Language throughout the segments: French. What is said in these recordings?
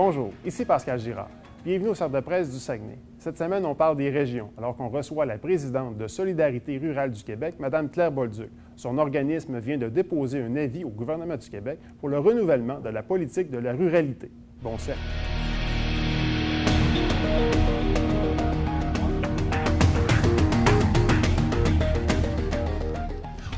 Bonjour, ici Pascal Girard. Bienvenue au Cercle de presse du Saguenay. Cette semaine, on parle des régions, alors qu'on reçoit la présidente de Solidarité rurale du Québec, Mme Claire Bolduc. Son organisme vient de déposer un avis au gouvernement du Québec pour le renouvellement de la politique de la ruralité. Bon cercle.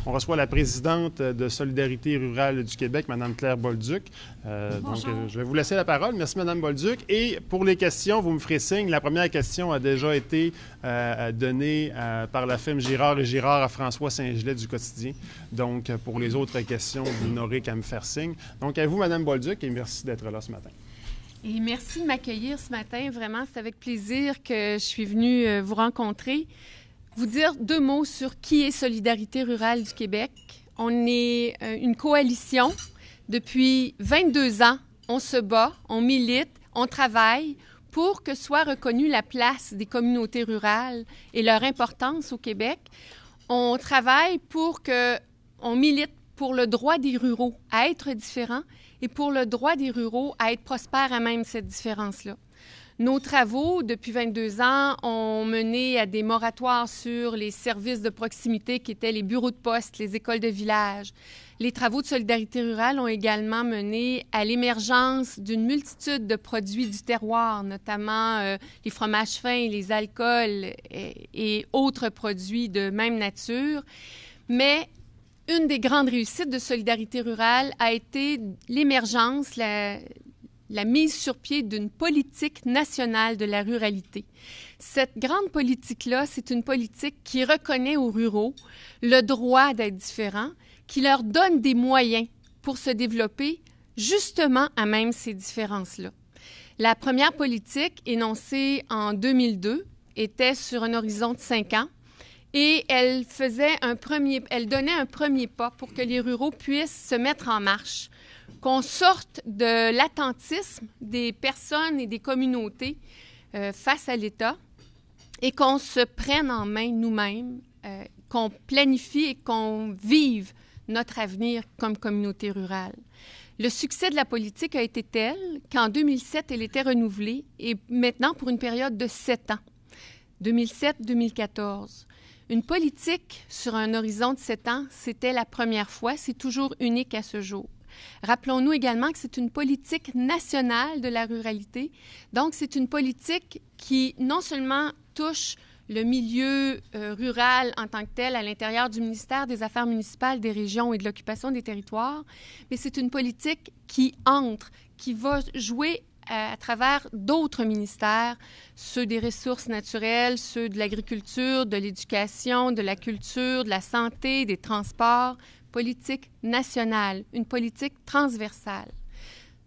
On reçoit la présidente de Solidarité rurale du Québec, Mme Claire Bolduc. Donc, je vais vous laisser la parole. Merci, Mme Bolduc. Et pour les questions, vous me ferez signe. La première question a déjà été donnée par la firme Girard et Girard à François Saint-Gelais du Quotidien. Donc, pour les autres questions, vous n'aurez qu'à me faire signe. Donc, à vous, Mme Bolduc, et merci d'être là ce matin. Et merci de m'accueillir ce matin. Vraiment, c'est avec plaisir que je suis venue vous rencontrer. Vous dire deux mots sur qui est Solidarité rurale du Québec. On est une coalition. Depuis 22 ans, on se bat, on milite, on travaille pour que soit reconnue la place des communautés rurales et leur importance au Québec. On travaille pour que, on milite pour le droit des ruraux à être différents et pour le droit des ruraux à être prospères à même cette différence-là. Nos travaux, depuis 22 ans, ont mené à des moratoires sur les services de proximité qui étaient les bureaux de poste, les écoles de village. Les travaux de Solidarité rurale ont également mené à l'émergence d'une multitude de produits du terroir, notamment les fromages fins, les alcools et autres produits de même nature. Mais une des grandes réussites de Solidarité rurale a été l'émergence, la mise sur pied d'une politique nationale de la ruralité. Cette grande politique-là, c'est une politique qui reconnaît aux ruraux le droit d'être différents, qui leur donne des moyens pour se développer justement à même ces différences-là. La première politique, énoncée en 2002, était sur un horizon de 5 ans et elle donnait un premier pas pour que les ruraux puissent se mettre en marche, qu'on sorte de l'attentisme des personnes et des communautés face à l'État et qu'on se prenne en main nous-mêmes, qu'on planifie et qu'on vive notre avenir comme communauté rurale. Le succès de la politique a été tel qu'en 2007, elle était renouvelée et maintenant pour une période de 7 ans, 2007-2014. Une politique sur un horizon de 7 ans, c'était la première fois, c'est toujours unique à ce jour. Rappelons-nous également que c'est une politique nationale de la ruralité. Donc, c'est une politique qui non seulement touche le milieu rural en tant que tel à l'intérieur du ministère des Affaires municipales, des régions et de l'occupation des territoires, mais c'est une politique qui va jouer à travers d'autres ministères, ceux des ressources naturelles, ceux de l'agriculture, de l'éducation, de la culture, de la santé, des transports. Politique nationale, une politique transversale.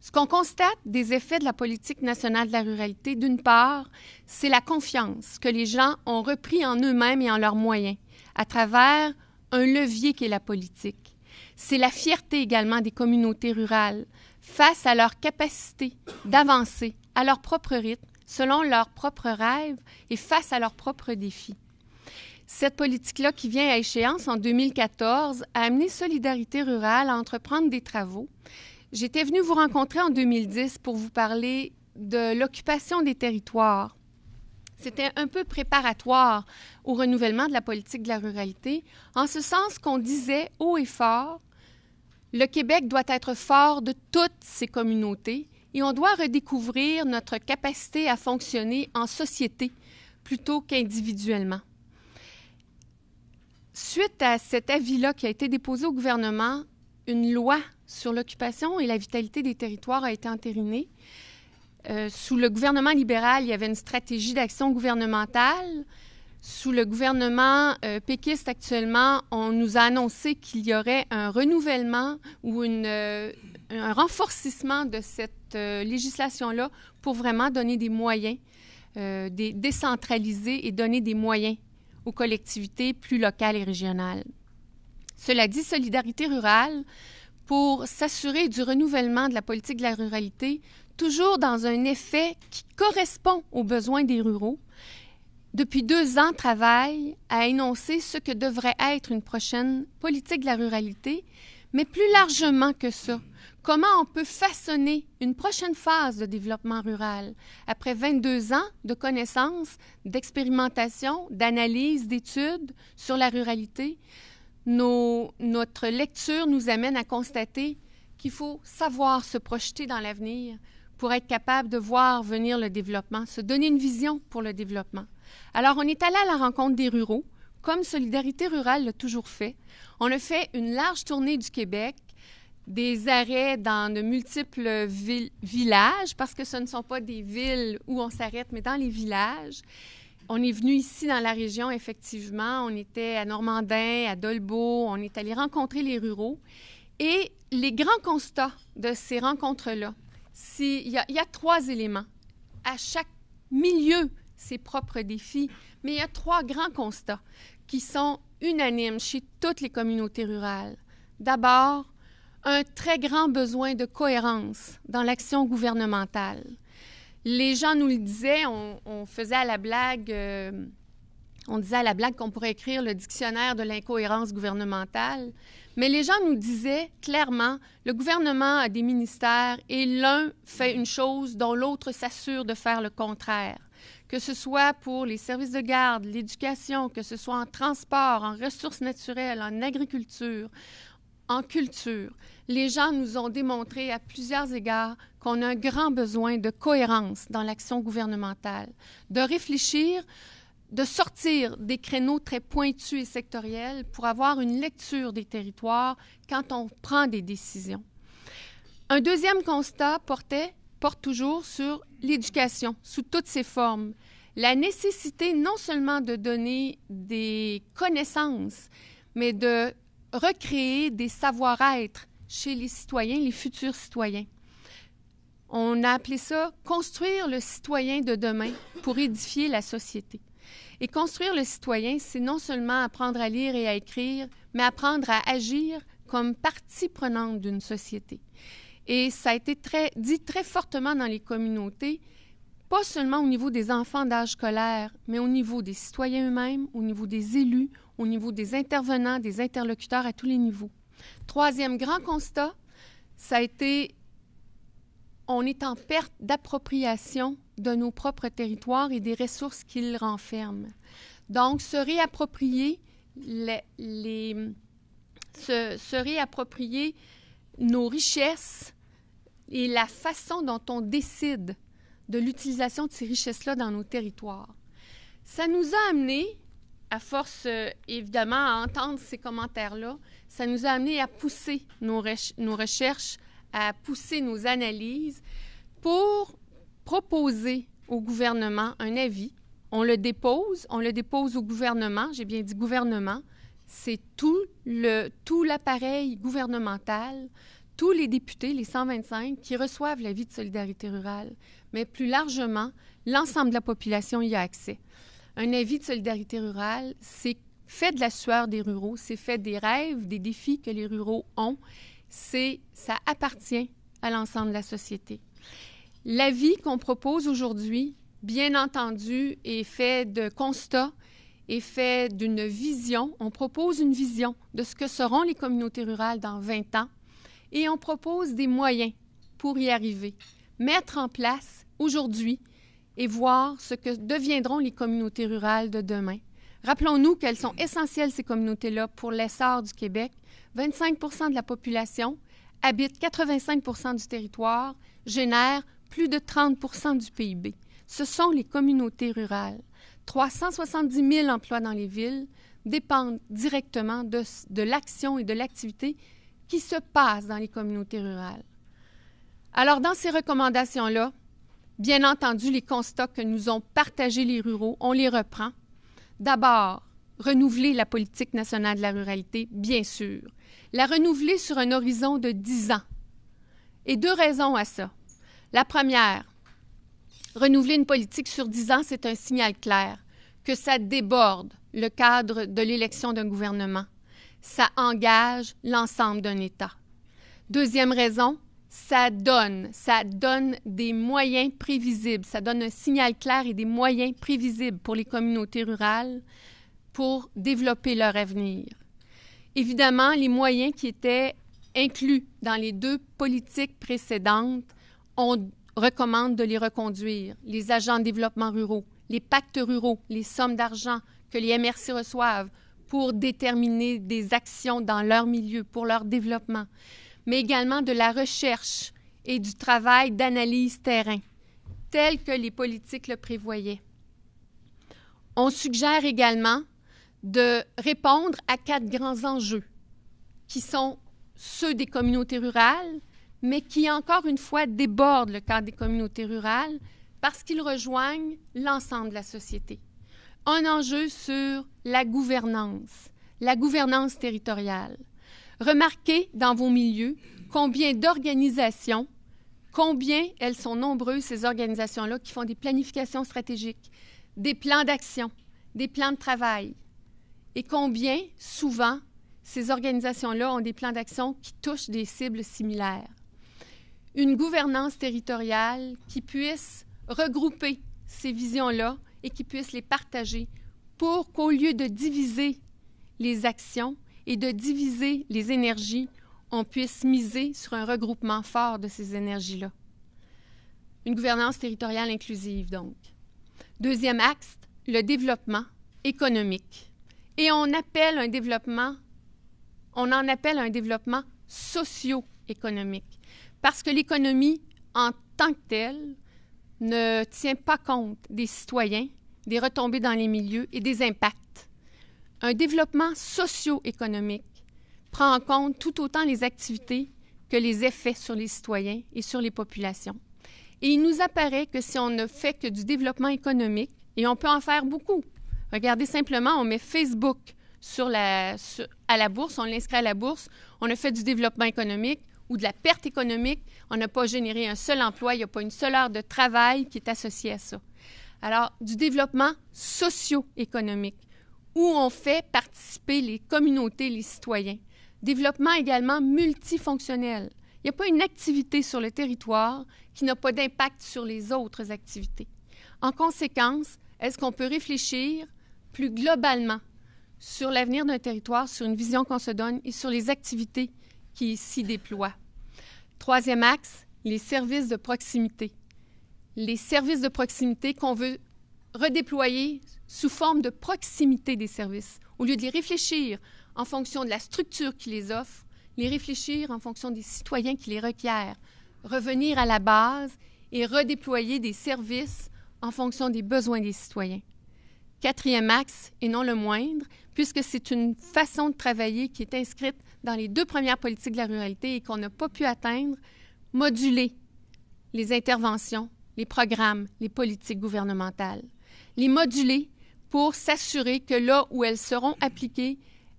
Ce qu'on constate des effets de la politique nationale de la ruralité, d'une part, c'est la confiance que les gens ont repris en eux-mêmes et en leurs moyens à travers un levier qui est la politique. C'est la fierté également des communautés rurales face à leur capacité d'avancer à leur propre rythme, selon leurs propres rêves et face à leurs propres défis. Cette politique-là, qui vient à échéance en 2014, a amené Solidarité rurale à entreprendre des travaux. J'étais venue vous rencontrer en 2010 pour vous parler de l'occupation des territoires. C'était un peu préparatoire au renouvellement de la politique de la ruralité, en ce sens qu'on disait haut et fort, le Québec doit être fort de toutes ses communautés et on doit redécouvrir notre capacité à fonctionner en société plutôt qu'individuellement. Suite à cet avis-là qui a été déposé au gouvernement, une loi sur l'occupation et la vitalité des territoires a été entérinée. Sous le gouvernement libéral, il y avait une stratégie d'action gouvernementale. Sous le gouvernement péquiste actuellement, on nous a annoncé qu'il y aurait un renouvellement ou un renforcement de cette législation-là pour vraiment donner des moyens, décentraliser et donner des moyens aux collectivités plus locales et régionales. Cela dit, Solidarité rurale, pour s'assurer du renouvellement de la politique de la ruralité, toujours dans un effet qui correspond aux besoins des ruraux, depuis 2 ans, travaille à énoncer ce que devrait être une prochaine politique de la ruralité, Mais plus largement que ça, comment on peut façonner une prochaine phase de développement rural après 22 ans de connaissances, d'expérimentation, d'analyse, d'études sur la ruralité? Notre lecture nous amène à constater qu'il faut savoir se projeter dans l'avenir pour être capable de voir venir le développement, se donner une vision pour le développement. Alors, on est allé à la rencontre des ruraux, comme Solidarité rurale l'a toujours fait. On a fait une large tournée du Québec, des arrêts dans de multiples villages, parce que ce ne sont pas des villes où on s'arrête, mais dans les villages. On est venu ici dans la région, effectivement. On était à Normandin, à Dolbeau. On est allé rencontrer les ruraux. Et les grands constats de ces rencontres-là, il y a 3 éléments. À chaque milieu, ses propres défis, mais il y a 3 grands constats qui sont unanimes chez toutes les communautés rurales. D'abord, un très grand besoin de cohérence dans l'action gouvernementale. Les gens nous le disaient, on faisait à la blague, on disait à la blague qu'on pourrait écrire le dictionnaire de l'incohérence gouvernementale, mais les gens nous disaient clairement, le gouvernement a des ministères et l'un fait une chose dont l'autre s'assure de faire le contraire. Que ce soit pour les services de garde, l'éducation, que ce soit en transport, en ressources naturelles, en agriculture, en culture. Les gens nous ont démontré à plusieurs égards qu'on a un grand besoin de cohérence dans l'action gouvernementale, de réfléchir, de sortir des créneaux très pointus et sectoriels pour avoir une lecture des territoires quand on prend des décisions. Un deuxième constat porte toujours sur l'éducation, sous toutes ses formes. La nécessité non seulement de donner des connaissances, mais de recréer des savoir-être chez les citoyens, les futurs citoyens. On a appelé ça « construire le citoyen de demain pour édifier la société ». Et construire le citoyen, c'est non seulement apprendre à lire et à écrire, mais apprendre à agir comme partie prenante d'une société. Et ça a été dit très fortement dans les communautés, pas seulement au niveau des enfants d'âge scolaire, mais au niveau des citoyens eux-mêmes, au niveau des élus, au niveau des intervenants, des interlocuteurs à tous les niveaux. Troisième grand constat, ça a été, on est en perte d'appropriation de nos propres territoires et des ressources qu'ils renferment. Donc, se réapproprier nos richesses et la façon dont on décide de l'utilisation de ces richesses-là dans nos territoires. Ça nous a amené, à force, évidemment, à entendre ces commentaires-là, ça nous a amené à pousser nos recherches, à pousser nos analyses pour proposer au gouvernement un avis. On le dépose au gouvernement, j'ai bien dit gouvernement, c'est tout l'appareil gouvernemental, tous les députés, les 125, qui reçoivent l'avis de Solidarité rurale. Mais plus largement, l'ensemble de la population y a accès. Un avis de Solidarité rurale, c'est fait de la sueur des ruraux, c'est fait des rêves, des défis que les ruraux ont. Ça appartient à l'ensemble de la société. L'avis qu'on propose aujourd'hui, bien entendu, est fait de constats, est fait d'une vision. On propose une vision de ce que seront les communautés rurales dans 20 ans et on propose des moyens pour y arriver. Mettre en place aujourd'hui et voir ce que deviendront les communautés rurales de demain. Rappelons-nous qu'elles sont essentielles, ces communautés-là, pour l'essor du Québec. 25 % de la population habite 85 % du territoire, génère plus de 30 % du PIB. Ce sont les communautés rurales. 370 000 emplois dans les villes dépendent directement de l'action et de l'activité qui se passe dans les communautés rurales. Alors, dans ces recommandations-là, bien entendu, les constats que nous ont partagés les ruraux, on les reprend. D'abord, renouveler la politique nationale de la ruralité, bien sûr. La renouveler sur un horizon de 10 ans. Et 2 raisons à ça. La première, renouveler une politique sur 10 ans, c'est un signal clair que ça déborde le cadre de l'élection d'un gouvernement. Ça engage l'ensemble d'un État. Deuxième raison, ça donne des moyens prévisibles, ça donne un signal clair et des moyens prévisibles pour les communautés rurales pour développer leur avenir. Évidemment, les moyens qui étaient inclus dans les 2 politiques précédentes, on recommande de les reconduire. Les agents de développement ruraux, les pactes ruraux, les sommes d'argent que les MRC reçoivent pour déterminer des actions dans leur milieu, pour leur développement, mais également de la recherche et du travail d'analyse terrain, tel que les politiques le prévoyaient. On suggère également de répondre à 4 grands enjeux, qui sont ceux des communautés rurales, mais qui, encore une fois, débordent le cadre des communautés rurales parce qu'ils rejoignent l'ensemble de la société. Un enjeu sur la gouvernance territoriale. Remarquez dans vos milieux combien d'organisations, combien elles sont nombreuses, ces organisations-là, qui font des planifications stratégiques, des plans d'action, des plans de travail, et combien, souvent, ces organisations-là ont des plans d'action qui touchent des cibles similaires. Une gouvernance territoriale qui puisse regrouper ces visions-là et qui puisse les partager pour qu'au lieu de diviser les actions et de diviser les énergies, on puisse miser sur un regroupement fort de ces énergies-là. Une gouvernance territoriale inclusive, donc. Deuxième axe, le développement économique. Et on en appelle un développement socio-économique, parce que l'économie, en tant que telle, ne tient pas compte des citoyens, des retombées dans les milieux et des impacts. Un développement socio-économique prend en compte tout autant les activités que les effets sur les citoyens et sur les populations. Et il nous apparaît que si on ne fait que du développement économique, et on peut en faire beaucoup. Regardez simplement, on met Facebook à la bourse, on l'inscrit à la bourse, on a fait du développement économique ou de la perte économique, on n'a pas généré un seul emploi, il n'y a pas une seule heure de travail qui est associée à ça. Alors, du développement socio-économique, où on fait participer les communautés, les citoyens. Développement également multifonctionnel. Il n'y a pas une activité sur le territoire qui n'a pas d'impact sur les autres activités. En conséquence, est-ce qu'on peut réfléchir plus globalement sur l'avenir d'un territoire, sur une vision qu'on se donne et sur les activités qui s'y déploient? Troisième axe, les services de proximité. Les services de proximité qu'on veut redéployer sous forme de proximité des services. Au lieu de les réfléchir en fonction de la structure qui les offre, les réfléchir en fonction des citoyens qui les requièrent. Revenir à la base et redéployer des services en fonction des besoins des citoyens. Quatrième axe, et non le moindre, puisque c'est une façon de travailler qui est inscrite dans les 2 premières politiques de la ruralité et qu'on n'a pas pu atteindre, moduler les interventions, les programmes, les politiques gouvernementales. Les moduler pour s'assurer que là où elles seront appliquées,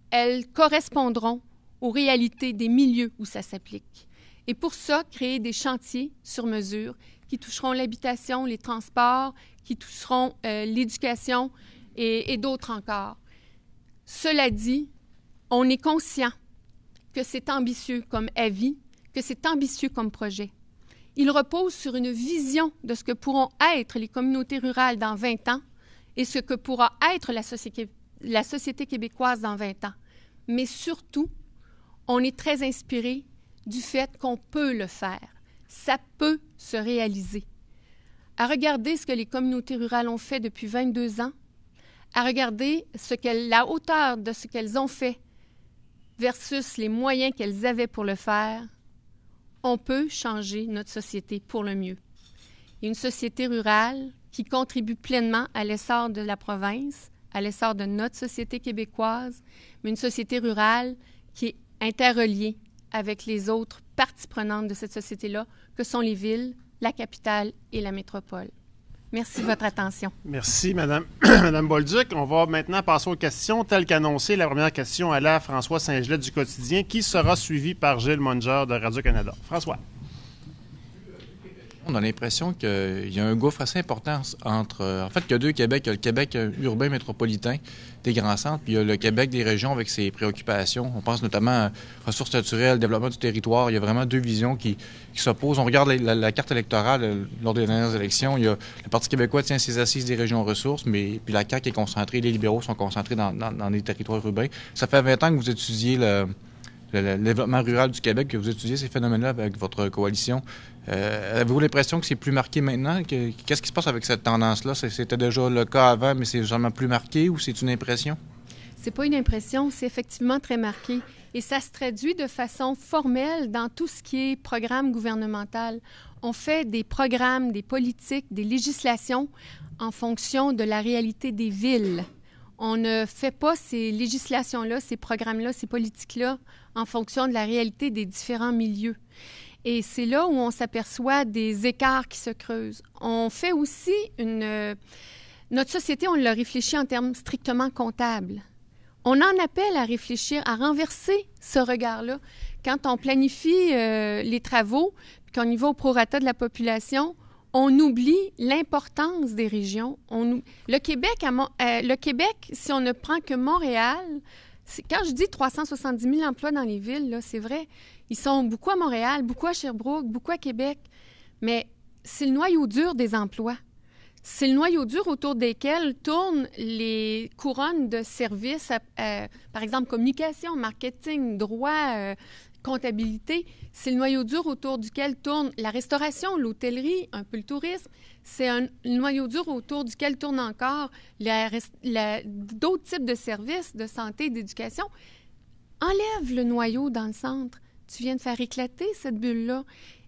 elles correspondront aux réalités des milieux où ça s'applique. Et pour ça, créer des chantiers sur mesure qui toucheront l'habitation, les transports, qui toucheront l'éducation et d'autres encore. Cela dit, on est conscient que c'est ambitieux comme avis, que c'est ambitieux comme projet. Il repose sur une vision de ce que pourront être les communautés rurales dans 20 ans et ce que pourra être la société québécoise dans 20 ans. Mais surtout, on est très inspiré du fait qu'on peut le faire. Ça peut se réaliser. À regarder ce que les communautés rurales ont fait depuis 22 ans, à regarder la hauteur de ce qu'elles ont fait versus les moyens qu'elles avaient pour le faire, on peut changer notre société pour le mieux. Et une société rurale qui contribue pleinement à l'essor de la province, à l'essor de notre société québécoise, mais une société rurale qui est interreliée avec les autres parties prenantes de cette société-là, que sont les villes, la capitale et la métropole. Merci de votre attention. Merci, Mme Bolduc. On va maintenant passer aux questions. Telles qu'annoncées, la première question allait à François Saint-Gelais du Quotidien, qui sera suivi par Gilles Munger de Radio-Canada. François. On a l'impression qu'il y a un gouffre assez important entre... En fait, il y a 2 Québec. Il y a le Québec urbain métropolitain des grands centres, puis il y a le Québec des régions avec ses préoccupations. On pense notamment à ressources naturelles, développement du territoire. Il y a vraiment 2 visions qui s'opposent. On regarde la carte électorale lors des dernières élections. Il y a, le Parti québécois tient ses assises des régions ressources, mais puis la CAQ est concentrée, les libéraux sont concentrés dans les territoires urbains. Ça fait 20 ans que vous étudiez le le développement rural du Québec, que vous étudiez ces phénomènes-là avec votre coalition. Avez-vous l'impression que c'est plus marqué maintenant? Qu'est-ce qui se passe avec cette tendance-là? C'était déjà le cas avant, mais c'est vraiment plus marqué ou c'est une impression? C'est pas une impression, c'est effectivement très marqué. Et ça se traduit de façon formelle dans tout ce qui est programme gouvernemental. On fait des programmes, des politiques, des législations en fonction de la réalité des villes. On ne fait pas ces législations-là, ces programmes-là, ces politiques-là en fonction de la réalité des différents milieux. Et c'est là où on s'aperçoit des écarts qui se creusent. On fait aussi notre société, on l'a réfléchi en termes strictement comptables. On en appelle à réfléchir, à renverser ce regard-là. Quand on planifie les travaux, puis qu'on y va au prorata de la population, on oublie l'importance des régions. Le Québec, si on ne prend que Montréal, quand je dis 370 000 emplois dans les villes, là, c'est vrai, ils sont beaucoup à Montréal, beaucoup à Sherbrooke, beaucoup à Québec, mais c'est le noyau dur des emplois. C'est le noyau dur autour desquels tournent les couronnes de services, par exemple communication, marketing, droit, comptabilité. C'est le noyau dur autour duquel tourne la restauration, l'hôtellerie, un peu le tourisme. C'est un noyau dur autour duquel tourne encore d'autres types de services de santé, d'éducation. Enlève le noyau dans le centre. Tu viens de faire éclater cette bulle-là.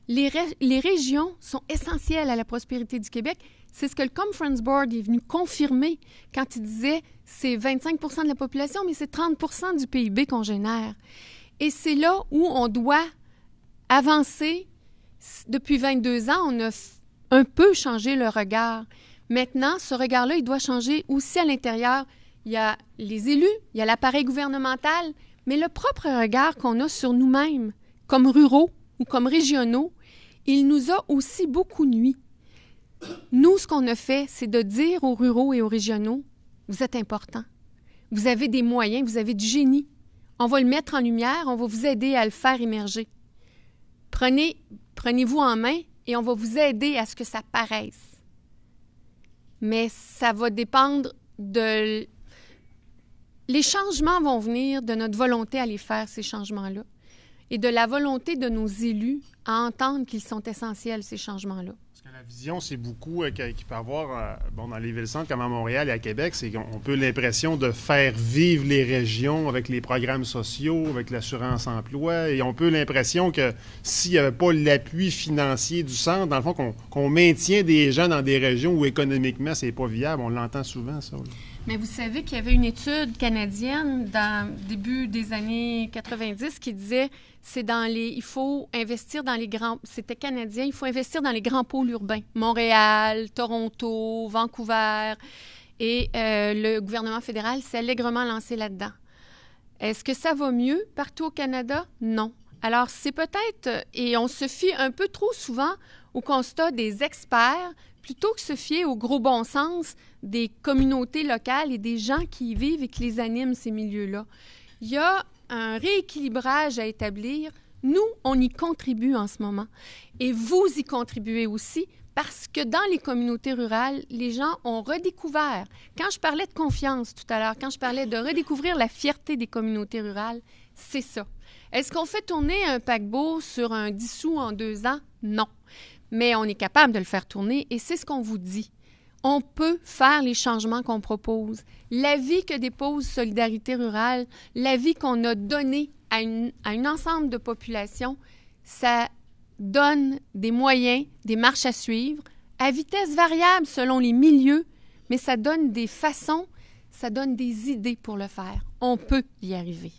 Les régions sont essentielles à la prospérité du Québec. C'est ce que le Conference Board est venu confirmer quand il disait c'est 25 % de la population, mais c'est 30 % du PIB qu'on génère. Et c'est là où on doit avancer. Depuis 22 ans, on a un peu changé le regard. Maintenant, ce regard-là, il doit changer aussi à l'intérieur. Il y a les élus, il y a l'appareil gouvernemental, mais le propre regard qu'on a sur nous-mêmes, comme ruraux ou comme régionaux, il nous a aussi beaucoup nui. Nous, ce qu'on a fait, c'est de dire aux ruraux et aux régionaux, vous êtes importants. Vous avez des moyens, vous avez du génie. On va le mettre en lumière, on va vous aider à le faire émerger. Prenez-vous en main et on va vous aider à ce que ça paraisse. Mais ça va dépendre de... Les changements vont venir de notre volonté à les faire, ces changements-là, et de la volonté de nos élus à entendre qu'ils sont essentiels, ces changements-là. Parce que la vision, c'est beaucoup qu'il peut y avoir dans les villes-centres comme à Montréal et à Québec, c'est qu'on peut l'impression de faire vivre les régions avec les programmes sociaux, avec l'assurance-emploi, et on peut l'impression que s'il n'y avait pas l'appui financier du centre, dans le fond, qu'on maintient des gens dans des régions où économiquement, c'est pas viable. On l'entend souvent, ça. Là. Mais vous savez qu'il y avait une étude canadienne dans le début des années 90 qui disait il faut investir dans les grands... C'était canadien, il faut investir dans les grands pôles urbains. Montréal, Toronto, Vancouver. Et le gouvernement fédéral s'est allègrement lancé là-dedans. Est-ce que ça va mieux partout au Canada? Non. Alors, c'est peut-être... Et on se fie un peu trop souvent au constat des experts plutôt que se fier au gros bon sens des communautés locales et des gens qui y vivent et qui les animent, ces milieux-là. Il y a un rééquilibrage à établir. Nous, on y contribue en ce moment. Et vous y contribuez aussi parce que dans les communautés rurales, les gens ont redécouvert. Quand je parlais de confiance tout à l'heure, quand je parlais de redécouvrir la fierté des communautés rurales, c'est ça. Est-ce qu'on fait tourner un paquebot sur un 10 sous en 2 ans? Non. Mais on est capable de le faire tourner et c'est ce qu'on vous dit. On peut faire les changements qu'on propose. L'avis que dépose Solidarité rurale, l'avis qu'on a donné à un ensemble de populations, ça donne des moyens, des marches à suivre, à vitesse variable selon les milieux, mais ça donne des façons, ça donne des idées pour le faire. On peut y arriver.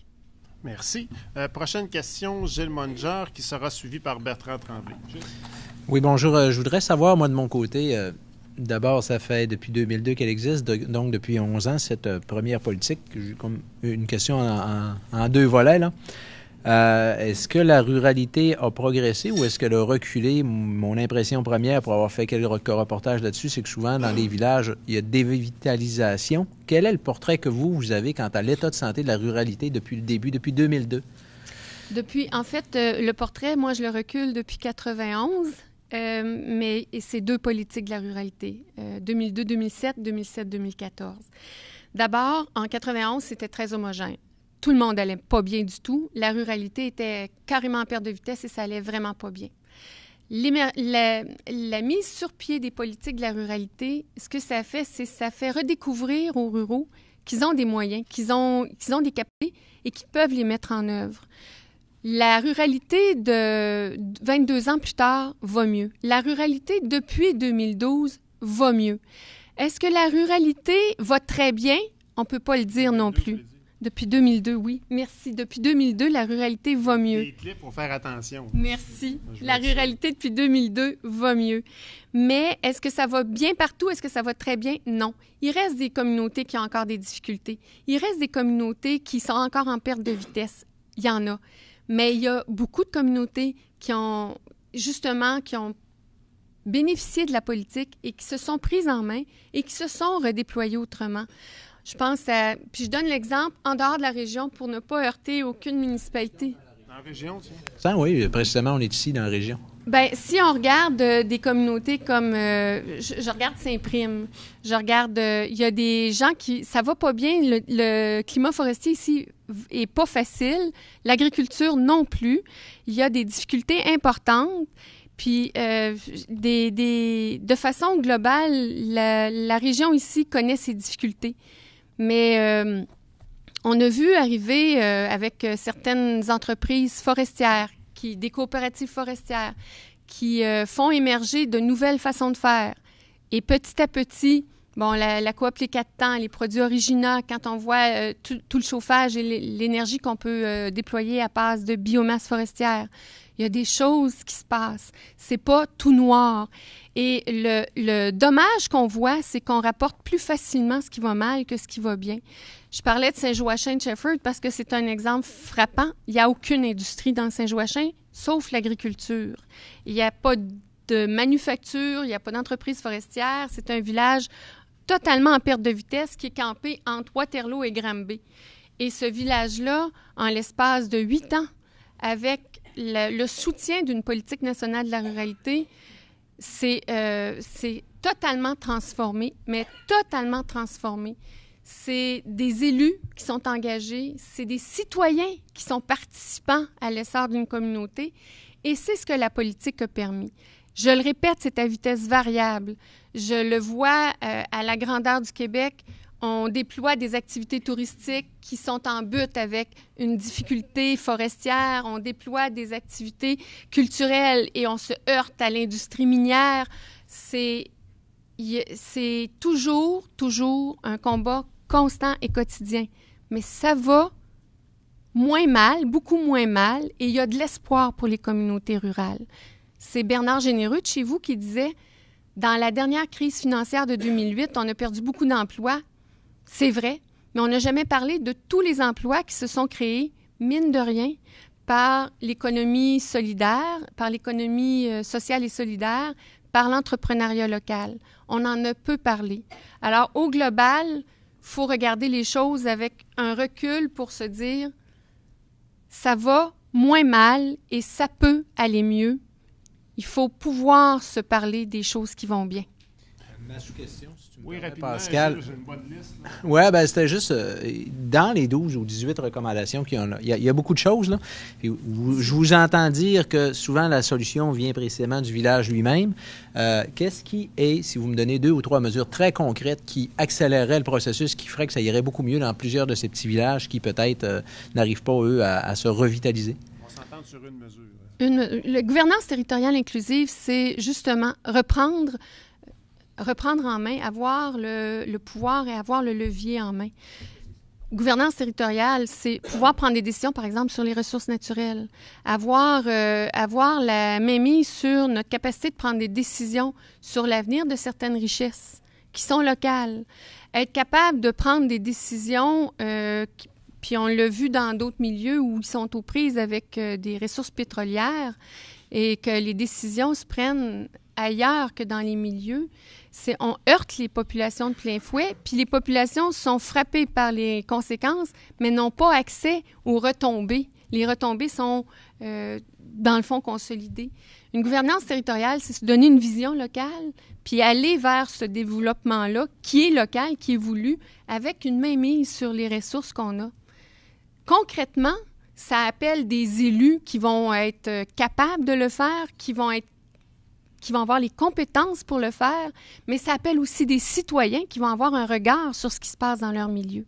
Merci. Prochaine question, Gilles Munger, qui sera suivi par Bertrand Tremblay. Gilles? Oui, bonjour. Je voudrais savoir, moi, de mon côté, d'abord, ça fait depuis 2002 qu'elle existe, donc depuis 11 ans, cette première politique. J'ai comme une question en 2 volets, là. Est-ce que la ruralité a progressé ou est-ce qu'elle a reculé? Mon impression première, pour avoir fait quelques reportages là-dessus, c'est que souvent, dans les villages, il y a dévitalisation. Quel est le portrait que vous avez quant à l'état de santé de la ruralité depuis le début, depuis 2002? En fait, le portrait, moi, je le recule depuis 91. Mais c'est 2 politiques de la ruralité, 2002-2007, 2007-2014. D'abord, en 91, c'était très homogène. tout le monde allait pas bien du tout. La ruralité était carrément en perte de vitesse et ça allait vraiment pas bien. La mise sur pied des politiques de la ruralité, ce que ça fait, c'est que ça fait redécouvrir aux ruraux qu'ils ont des moyens, qu'ils ont des capacités et qu'ils peuvent les mettre en œuvre. La ruralité de 22 ans plus tard va mieux. La ruralité depuis 2012 va mieux. Est-ce que la ruralité va très bien? On ne peut pas le dire non plus. Depuis 2002, oui. Merci. Depuis 2002, la ruralité va mieux. Les clips, il faut faire attention. Merci. La ruralité depuis 2002 va mieux. Mais est-ce que ça va bien partout? Est-ce que ça va très bien? Non. Il reste des communautés qui ont encore des difficultés. Il reste des communautés qui sont encore en perte de vitesse. Il y en a. Mais il y a beaucoup de communautés qui ont bénéficié de la politique et qui se sont prises en main et qui se sont redéployées autrement. Je pense à... Puis je donne l'exemple en dehors de la région pour ne pas heurter aucune municipalité. Dans la région, tiens. Ça, oui, précisément, on est ici dans la région. Bien, si on regarde des communautés comme... je regarde Saint-Prime, je regarde... Il y a des gens qui... Ça va pas bien. Le climat forestier ici est pas facile. L'agriculture non plus. Il y a des difficultés importantes. Puis, de façon globale, la région ici connaît ses difficultés. Mais on a vu arriver avec certaines entreprises forestières, des coopératives forestières, qui font émerger de nouvelles façons de faire. Et petit à petit, bon, la coop Les 4 Temps, les produits originaux, quand on voit tout le chauffage et l'énergie qu'on peut déployer à base de biomasse forestière, il y a des choses qui se passent. C'est pas tout noir. Et le dommage qu'on voit, c'est qu'on rapporte plus facilement ce qui va mal que ce qui va bien. Je parlais de Saint-Joachim-de-Shefford parce que c'est un exemple frappant. Il n'y a aucune industrie dans Saint-Joachim, sauf l'agriculture. Il n'y a pas de manufacture, il n'y a pas d'entreprise forestière. C'est un village totalement en perte de vitesse qui est campé entre Waterloo et Granby. Et ce village-là, en l'espace de 8 ans, avec le soutien d'une politique nationale de la ruralité, c'est totalement transformé, mais totalement transformé. C'est des élus qui sont engagés, c'est des citoyens qui sont participants à l'essor d'une communauté, et c'est ce que la politique a permis. Je le répète, c'est à vitesse variable. Je le vois à la grandeur du Québec. On déploie des activités touristiques qui sont en but avec une difficulté forestière. On déploie des activités culturelles et on se heurte à l'industrie minière. C'est toujours un combat constant et quotidien. Mais ça va moins mal, beaucoup moins mal, et il y a de l'espoir pour les communautés rurales. C'est Bernard Généreux de chez vous qui disait, dans la dernière crise financière de 2008, on a perdu beaucoup d'emplois. C'est vrai, mais on n'a jamais parlé de tous les emplois qui se sont créés, mine de rien, par l'économie solidaire, par l'économie sociale et solidaire, par l'entrepreneuriat local. On en a peu parlé. Alors, au global, il faut regarder les choses avec un recul pour se dire, ça va moins mal et ça peut aller mieux. Il faut pouvoir se parler des choses qui vont bien. Ma sous-question, si tu me Oui, permets, rapidement, Pascal. j'ai une bonne liste. Oui, bien, c'était juste dans les 12 ou 18 recommandations qu'il y en a. Il y a beaucoup de choses, là. Puis, je vous entends dire que souvent la solution vient précisément du village lui-même. Qu'est-ce qui est, si vous me donnez 2 ou 3 mesures très concrètes qui accéléreraient le processus, qui ferait que ça irait beaucoup mieux dans plusieurs de ces petits villages qui peut-être n'arrivent pas, eux, à se revitaliser? On s'entend sur une mesure. La gouvernance territoriale inclusive, c'est justement reprendre en main, avoir le pouvoir et avoir le levier en main. Gouvernance territoriale, c'est pouvoir prendre des décisions, par exemple, sur les ressources naturelles, avoir la mainmise sur notre capacité de prendre des décisions sur l'avenir de certaines richesses qui sont locales, être capable de prendre des décisions puis on l'a vu dans d'autres milieux où ils sont aux prises avec des ressources pétrolières et que les décisions se prennent ailleurs que dans les milieux. On heurte les populations de plein fouet, puis les populations sont frappées par les conséquences, mais n'ont pas accès aux retombées. Les retombées sont, dans le fond, consolidées. Une gouvernance territoriale, c'est se donner une vision locale, puis aller vers ce développement-là, qui est local, qui est voulu, avec une mainmise sur les ressources qu'on a. concrètement, ça appelle des élus qui vont être capables de le faire, qui vont avoir les compétences pour le faire, mais ça appelle aussi des citoyens qui vont avoir un regard sur ce qui se passe dans leur milieu.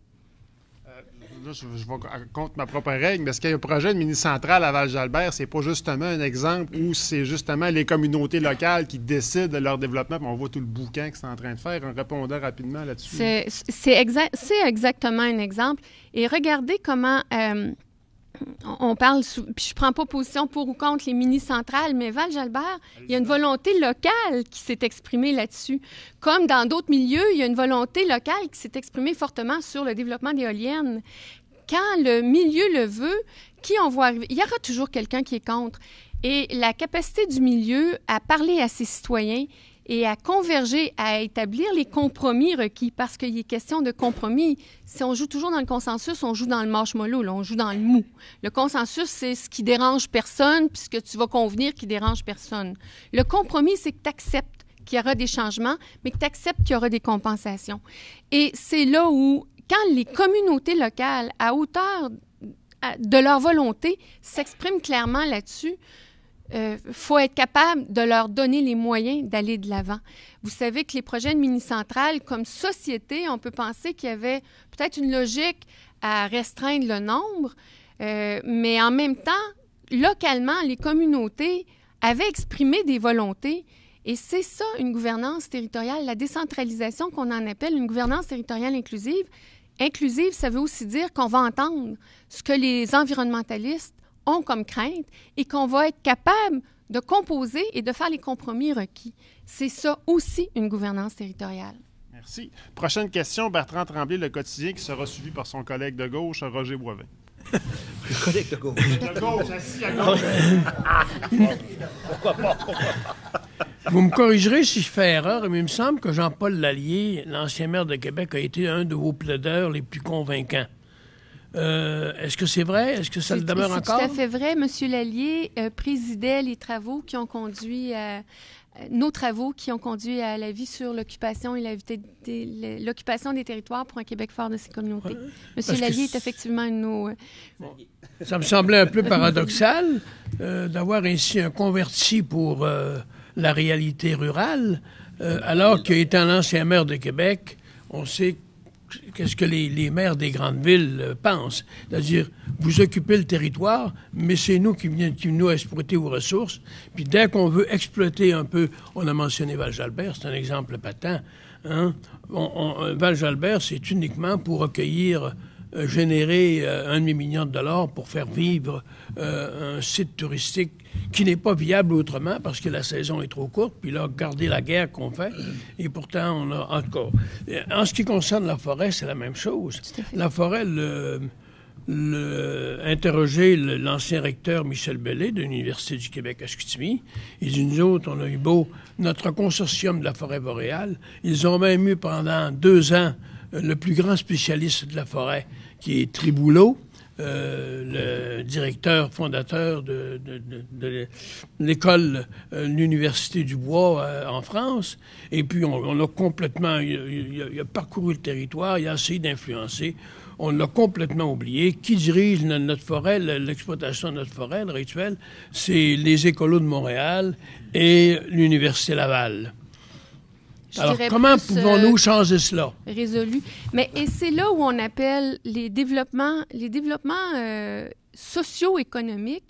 Là, je vais contre ma propre règle, mais est-ce qu'il y a un projet de mini-centrale à Val-Jalbert, c'est pas justement un exemple où c'est justement les communautés locales qui décident de leur développement, puis on voit tout le bouquin que c'est en train de faire, en répondant rapidement là-dessus? C'est exactement un exemple. Et regardez comment... on parle, puis je ne prends pas position pour ou contre les mini-centrales, mais Val-Jalbert, il y a une volonté locale qui s'est exprimée là-dessus. Comme dans d'autres milieux, il y a une volonté locale qui s'est exprimée fortement sur le développement d'éoliennes. Quand le milieu le veut, qui on voit arriver? Il y aura toujours quelqu'un qui est contre. Et la capacité du milieu à parler à ses citoyens et à converger, à établir les compromis requis, parce qu'il est question de compromis. Si on joue toujours dans le consensus, on joue dans le marshmallow, là, on joue dans le mou. Le consensus, c'est ce qui dérange personne, puis ce que tu vas convenir qui dérange personne. Le compromis, c'est que tu acceptes qu'il y aura des changements, mais que tu acceptes qu'il y aura des compensations. Et c'est là où, quand les communautés locales, à hauteur de leur volonté, s'expriment clairement là-dessus, faut être capable de leur donner les moyens d'aller de l'avant. Vous savez que les projets de mini-centrales, comme société, on peut penser qu'il y avait peut-être une logique à restreindre le nombre, mais en même temps, localement, les communautés avaient exprimé des volontés. Et c'est ça, une gouvernance territoriale, la décentralisation qu'on en appelle une gouvernance territoriale inclusive. Inclusive, ça veut aussi dire qu'on va entendre ce que les environnementalistes ont comme crainte et qu'on va être capable de composer et de faire les compromis requis. C'est ça aussi une gouvernance territoriale. Merci. Prochaine question, Bertrand Tremblay, Le Quotidien, qui sera suivi par son collègue de gauche, Roger Boivin. Le collègue de gauche. De gauche, assis à gauche. Pourquoi pas? Vous me corrigerez si je fais erreur, mais il me semble que Jean-Paul Lallier, l'ancien maire de Québec, a été un de vos plaideurs les plus convaincants. Est-ce que c'est vrai? Est-ce que ça le demeure encore? C'est tout à fait vrai. M. Lallier présidait les travaux qui ont conduit à... nos travaux qui ont conduit à l'avis sur l'occupation et l'occupation des territoires pour un Québec fort de ses communautés. M. Lallier est effectivement une de nos... Ça me semblait un peu paradoxal d'avoir ainsi un converti pour la réalité rurale, alors qu'étant l'ancien maire de Québec, on sait qu'est-ce que les maires des grandes villes pensent. C'est-à-dire, vous occupez le territoire, mais c'est nous qui nous exploiter vos ressources. Puis dès qu'on veut exploiter un peu, on a mentionné Val-Jalbert, c'est un exemple patent. Hein? Val-Jalbert, c'est uniquement pour recueillir, générer $1 demi-million pour faire vivre un site touristique qui n'est pas viable autrement parce que la saison est trop courte, puis là, regardez la guerre qu'on fait, et pourtant, on a encore... En ce qui concerne la forêt, c'est la même chose. La forêt, interroger l'ancien recteur Michel Bellé de l'Université du Québec à Chicoutimi. Il dit, nous autres, on a eu beau notre consortium de la forêt boréale. Ils ont même eu pendant 2 ans le plus grand spécialiste de la forêt, qui est Tribouleau, le directeur fondateur de l'école, l'Université du Bois en France. Et puis, on a complètement... Il a parcouru le territoire, il a essayé d'influencer. On l'a complètement oublié. Qui dirige notre forêt, l'exploitation de notre forêt, le rituel? C'est les écolos de Montréal et l'Université Laval. Alors, comment pouvons-nous changer cela? Résolu. Et c'est là où on appelle les développements socio-économiques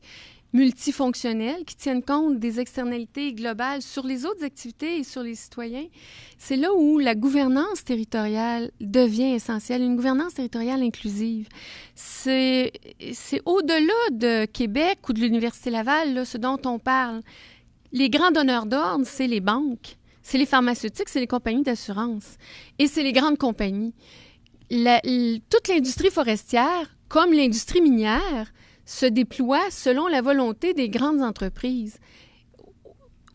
multifonctionnels qui tiennent compte des externalités globales sur les autres activités et sur les citoyens. C'est là où la gouvernance territoriale devient essentielle, une gouvernance territoriale inclusive. C'est au-delà de Québec ou de l'Université Laval, là, ce dont on parle. Les grands donneurs d'ordre, c'est les banques. C'est les pharmaceutiques, c'est les compagnies d'assurance. Et c'est les grandes compagnies. Toute l'industrie forestière, comme l'industrie minière, se déploie selon la volonté des grandes entreprises,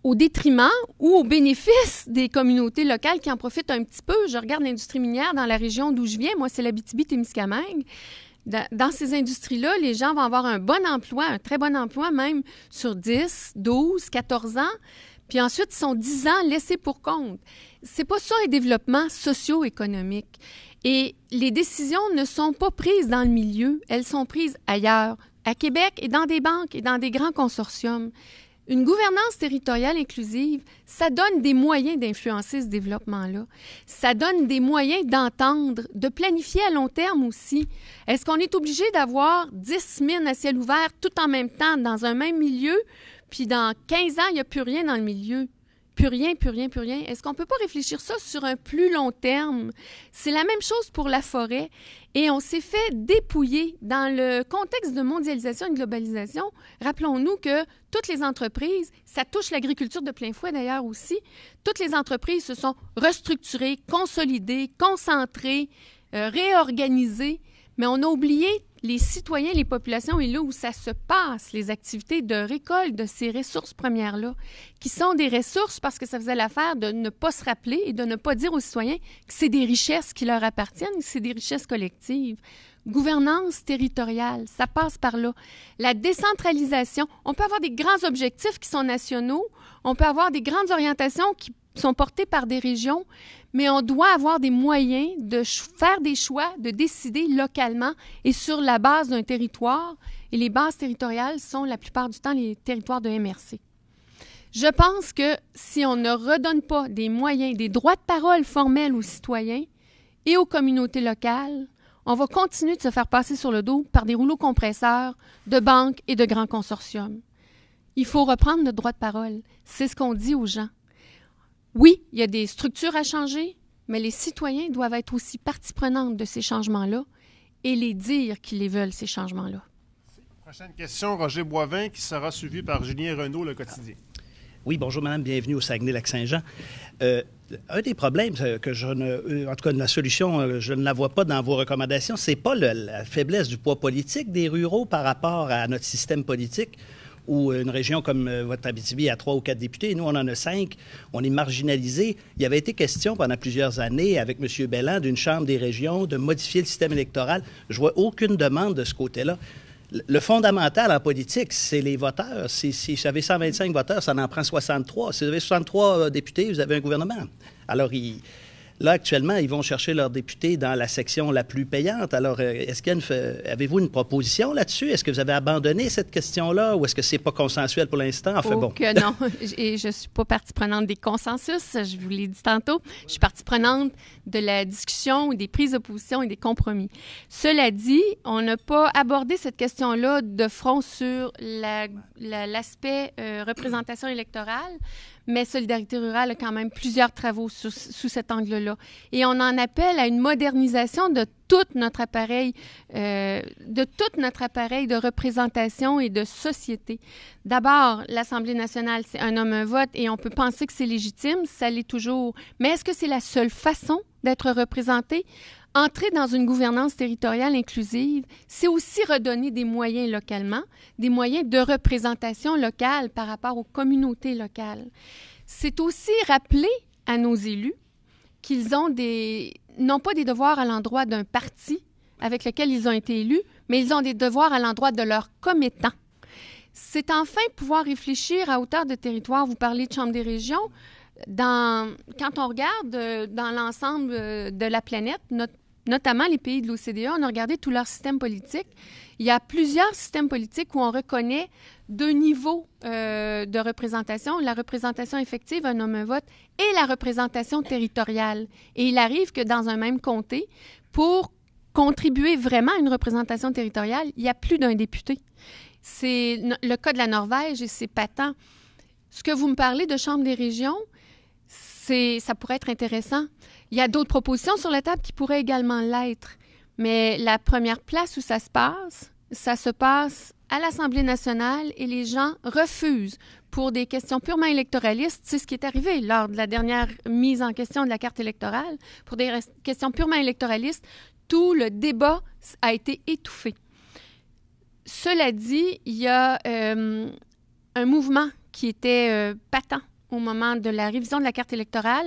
au détriment ou au bénéfice des communautés locales qui en profitent un petit peu. Je regarde l'industrie minière dans la région d'où je viens. Moi, c'est l'Abitibi-Témiscamingue. Dans ces industries-là, les gens vont avoir un bon emploi, un très bon emploi, même sur 10, 12, 14 ans, Puis ensuite, ils sont 10 ans laissés pour compte. C'est pas ça un développement socio-économique. Et les décisions ne sont pas prises dans le milieu, elles sont prises ailleurs, à Québec et dans des banques et dans des grands consortiums. Une gouvernance territoriale inclusive, ça donne des moyens d'influencer ce développement-là. Ça donne des moyens d'entendre, de planifier à long terme aussi. Est-ce qu'on est obligé d'avoir 10 mines à ciel ouvert tout en même temps dans un même milieu, puis dans 15 ans, il n'y a plus rien dans le milieu? Plus rien, plus rien, plus rien. Est-ce qu'on ne peut pas réfléchir ça sur un plus long terme? C'est la même chose pour la forêt. Et on s'est fait dépouiller dans le contexte de mondialisation et de globalisation. Rappelons-nous que toutes les entreprises, ça touche l'agriculture de plein fouet d'ailleurs aussi, toutes les entreprises se sont restructurées, consolidées, concentrées, réorganisées, mais on a oublié les citoyens, les populations, et là où ça se passe, les activités de récolte de ces ressources premières-là, qui sont des ressources parce que ça faisait l'affaire de ne pas se rappeler et de ne pas dire aux citoyens que c'est des richesses qui leur appartiennent, que c'est des richesses collectives. Gouvernance territoriale, ça passe par là. La décentralisation, on peut avoir des grands objectifs qui sont nationaux, on peut avoir des grandes orientations qui sont portées par des régions, mais on doit avoir des moyens de faire des choix, de décider localement et sur la base d'un territoire. Et les bases territoriales sont la plupart du temps les territoires de MRC. Je pense que si on ne redonne pas des moyens, des droits de parole formels aux citoyens et aux communautés locales, on va continuer de se faire passer sur le dos par des rouleaux compresseurs de banques et de grands consortiums. Il faut reprendre notre droit de parole. C'est ce qu'on dit aux gens. Oui, il y a des structures à changer, mais les citoyens doivent être aussi partie prenante de ces changements-là et les dire qu'ils les veulent, ces changements-là. Prochaine question, Roger Boivin, qui sera suivi par Julien Renaud, Le Quotidien. Oui, bonjour madame, bienvenue au Saguenay-Lac-Saint-Jean. Un des problèmes que en tout cas la solution, je ne la vois pas dans vos recommandations, c'est pas la faiblesse du poids politique des ruraux par rapport à notre système politique, où une région comme votre Abitibi a 3 ou 4 députés, nous on en a 5, on est marginalisés. Il y avait été question pendant plusieurs années avec M. Belland d'une Chambre des régions de modifier le système électoral. Je vois aucune demande de ce côté-là. Le fondamental en politique, c'est les voteurs. Si vous avez 125 voteurs, ça en prend 63. Si vous avez 63 députés, vous avez un gouvernement. Alors, là, actuellement, ils vont chercher leurs députés dans la section la plus payante. Alors, avez-vous une proposition là-dessus? Est-ce que vous avez abandonné cette question-là ou est-ce que c'est pas consensuel pour l'instant? Enfin, bon. Que non. Et je suis pas partie prenante des consensus, je vous l'ai dit tantôt. Je suis partie prenante de la discussion, des prises de position et des compromis. Cela dit, on n'a pas abordé cette question-là de front sur l'aspect représentation électorale, mais Solidarité rurale a quand même plusieurs travaux sous cet angle-là. Et on en appelle à une modernisation de tout notre appareil, de représentation et de société. D'abord, l'Assemblée nationale, c'est un homme, un vote, et on peut penser que c'est légitime, ça l'est toujours. Mais est-ce que c'est la seule façon d'être représenté? Entrer dans une gouvernance territoriale inclusive, c'est aussi redonner des moyens localement, des moyens de représentation locale par rapport aux communautés locales. C'est aussi rappeler à nos élus qu'ils ont non pas des devoirs à l'endroit d'un parti avec lequel ils ont été élus, mais ils ont des devoirs à l'endroit de leurs commettants. C'est enfin pouvoir réfléchir à hauteur de territoire. Vous parlez de Chambre des régions. Quand on regarde dans l'ensemble de la planète, notamment les pays de l'OCDE, on a regardé tout leur système politique. Il y a plusieurs systèmes politiques où on reconnaît 2 niveaux de représentation, la représentation effective, un homme, un vote, et la représentation territoriale. Et il arrive que dans un même comté, pour contribuer vraiment à une représentation territoriale, il y a plus d'un député. C'est le cas de la Norvège et c'est patent. Ce que vous me parlez de Chambre des régions, ça pourrait être intéressant. Il y a d'autres propositions sur la table qui pourraient également l'être. Mais la première place où ça se passe à l'Assemblée nationale et les gens refusent pour des questions purement électoralistes. C'est ce qui est arrivé lors de la dernière mise en question de la carte électorale. Pour des questions purement électoralistes, tout le débat a été étouffé. Cela dit, il y a un mouvement qui était patent au moment de la révision de la carte électorale.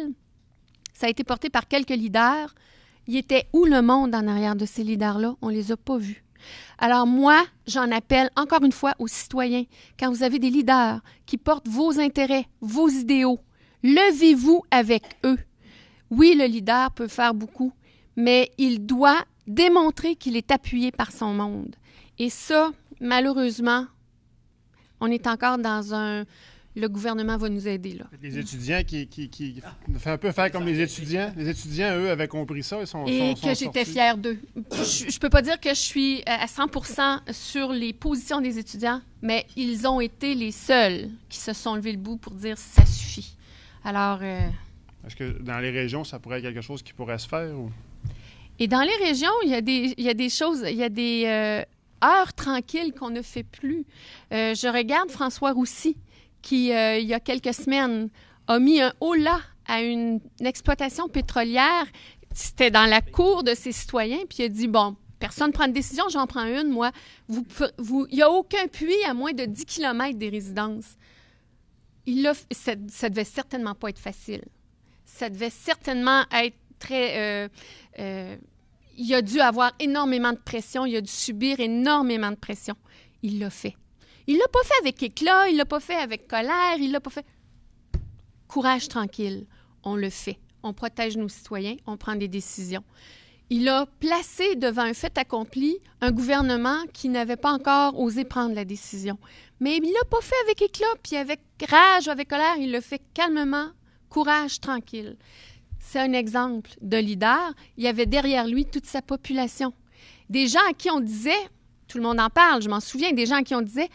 Ça a été porté par quelques leaders. Il était où le monde en arrière de ces leaders-là? On ne les a pas vus. Alors moi, j'en appelle encore une fois aux citoyens. Quand vous avez des leaders qui portent vos intérêts, vos idéaux, levez-vous avec eux. Oui, le leader peut faire beaucoup, mais il doit démontrer qu'il est appuyé par son monde. Et ça, malheureusement, on est encore dans un... Le gouvernement va nous aider, là. Les étudiants qui fait un peu faire comme les étudiants. Les étudiants, eux, avaient compris ça. Ils sont que j'étais fière d'eux. Je peux pas dire que je suis à 100% sur les positions des étudiants, mais ils ont été les seuls qui se sont levés le bout pour dire « ça suffit ». Alors... Est-ce que dans les régions, ça pourrait être quelque chose qui pourrait se faire? Ou... Et dans les régions, il y a des choses, il y a des heures tranquilles qu'on ne fait plus. Je regarde François Roussy, qui, il y a quelques semaines, a mis un holà à une exploitation pétrolière. C'était dans la cour de ses citoyens, puis il a dit, bon, personne ne prend de décision, j'en prends une, moi. Il n'y a aucun puits à moins de 10 km des résidences. Ça devait certainement pas être facile. Ça devait certainement être très... il a dû avoir énormément de pression, il a dû subir énormément de pression. Il l'a fait. Il ne l'a pas fait avec éclat, il ne l'a pas fait avec colère, il ne l'a pas fait... Courage tranquille, on le fait. On protège nos citoyens, on prend des décisions. Il a placé devant un fait accompli un gouvernement qui n'avait pas encore osé prendre la décision. Mais il ne l'a pas fait avec éclat, puis avec rage ou avec colère, il le fait calmement, courage tranquille. C'est un exemple de leader. Il y avait derrière lui toute sa population. Des gens à qui on disait, tout le monde en parle, je m'en souviens, des gens à qui on disait,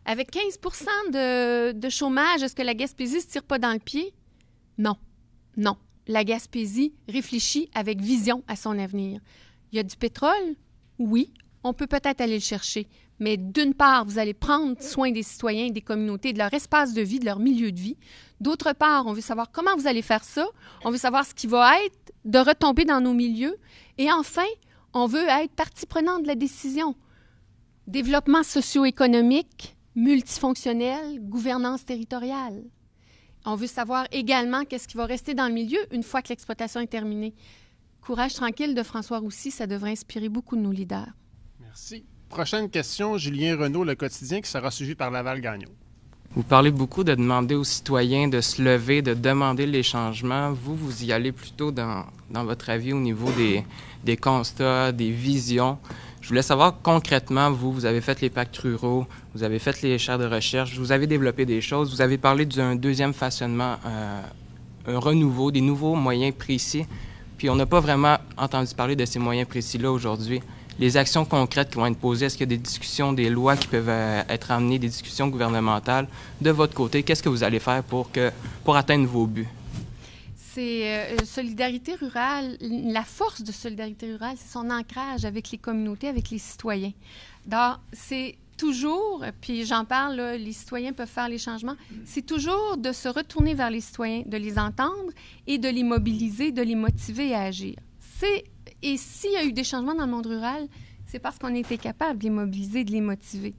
avec 15 % de chômage, est-ce que la Gaspésie ne se tire pas dans le pied? Non, non. La Gaspésie réfléchit avec vision à son avenir. Il y a du pétrole? Oui, on peut peut-être aller le chercher. Mais d'une part, vous allez prendre soin des citoyens, des communautés, de leur espace de vie, de leur milieu de vie. D'autre part, on veut savoir comment vous allez faire ça. On veut savoir ce qui va être de retomber dans nos milieux. Et enfin, on veut être partie prenante de la décision. Développement socio-économique, multifonctionnel, gouvernance territoriale. On veut savoir également qu'est-ce qui va rester dans le milieu une fois que l'exploitation est terminée. Courage tranquille de François Roussy, ça devrait inspirer beaucoup de nos leaders. Merci. Prochaine question, Julien Renaud, Le Quotidien, qui sera suivi par Laval-Gagnon. Vous parlez beaucoup de demander aux citoyens de se lever, de demander les changements. Vous y allez plutôt dans votre avis au niveau des constats, des visions. Je voulais savoir concrètement, vous avez fait les pactes ruraux, vous avez fait les chaires de recherche, vous avez développé des choses, vous avez parlé d'un deuxième façonnement, un renouveau, des nouveaux moyens précis. Puis on n'a pas vraiment entendu parler de ces moyens précis-là aujourd'hui. Les actions concrètes qui vont être posées, est-ce qu'il y a des discussions, des lois qui peuvent être amenées, des discussions gouvernementales? De votre côté, qu'est-ce que vous allez faire pour atteindre vos buts? C'est Solidarité rurale, la force de Solidarité rurale, c'est son ancrage avec les communautés, avec les citoyens. Donc, c'est toujours, puis j'en parle, là, les citoyens peuvent faire les changements, c'est toujours de se retourner vers les citoyens, de les entendre et de les mobiliser, de les motiver à agir. Et s'il y a eu des changements dans le monde rural, c'est parce qu'on était capable de les mobiliser, de les motiver.